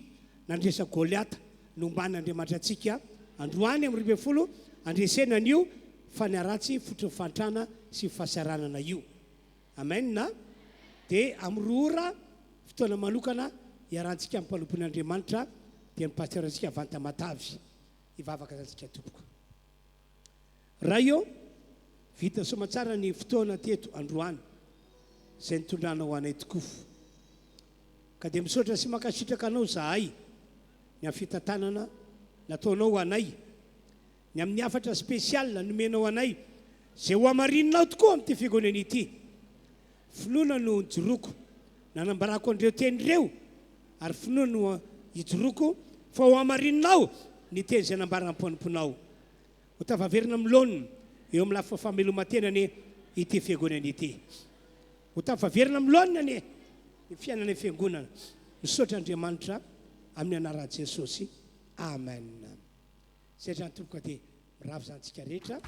nandresa Goliata nomban'Andriamanitra antsika androany amin'ny 20 andresena an'io fa niaratsy fotofantrana sy fahasaranana io amen na dia amin'ny roara fotoana manokana iarantsika amin'ny mpalompon'Andriamanitra dia ny pasterantsika Vanta Matavy hivavaka antsika tompoko raha io vita somatsara ny fotoana teto androany zay nitondrana ho anay tokoa ka dia misaotra sy mankasitraka anao zahay ny amin'ny fitantanana nataonao ho anay ny amin'ny hafatra spesiala nomenao anay zay ho amarinonao tokoa amin'ity fiangonana ity finoana no joroko nanambarako andreo teny ireo ary finoana no ijoroko fa ho amarinonao ny teny zay nambarana amponim-ponao ho tavaverina milonina eo amin'ny lafa fameloman-tenany ity fiangonana ity ho tavaverina milonina ny fiainana fiangonana misaotra Andriamanitra amin'ny anaran'i Jesosy amen. Zay zany tompoko dia miravo zantsika rehetra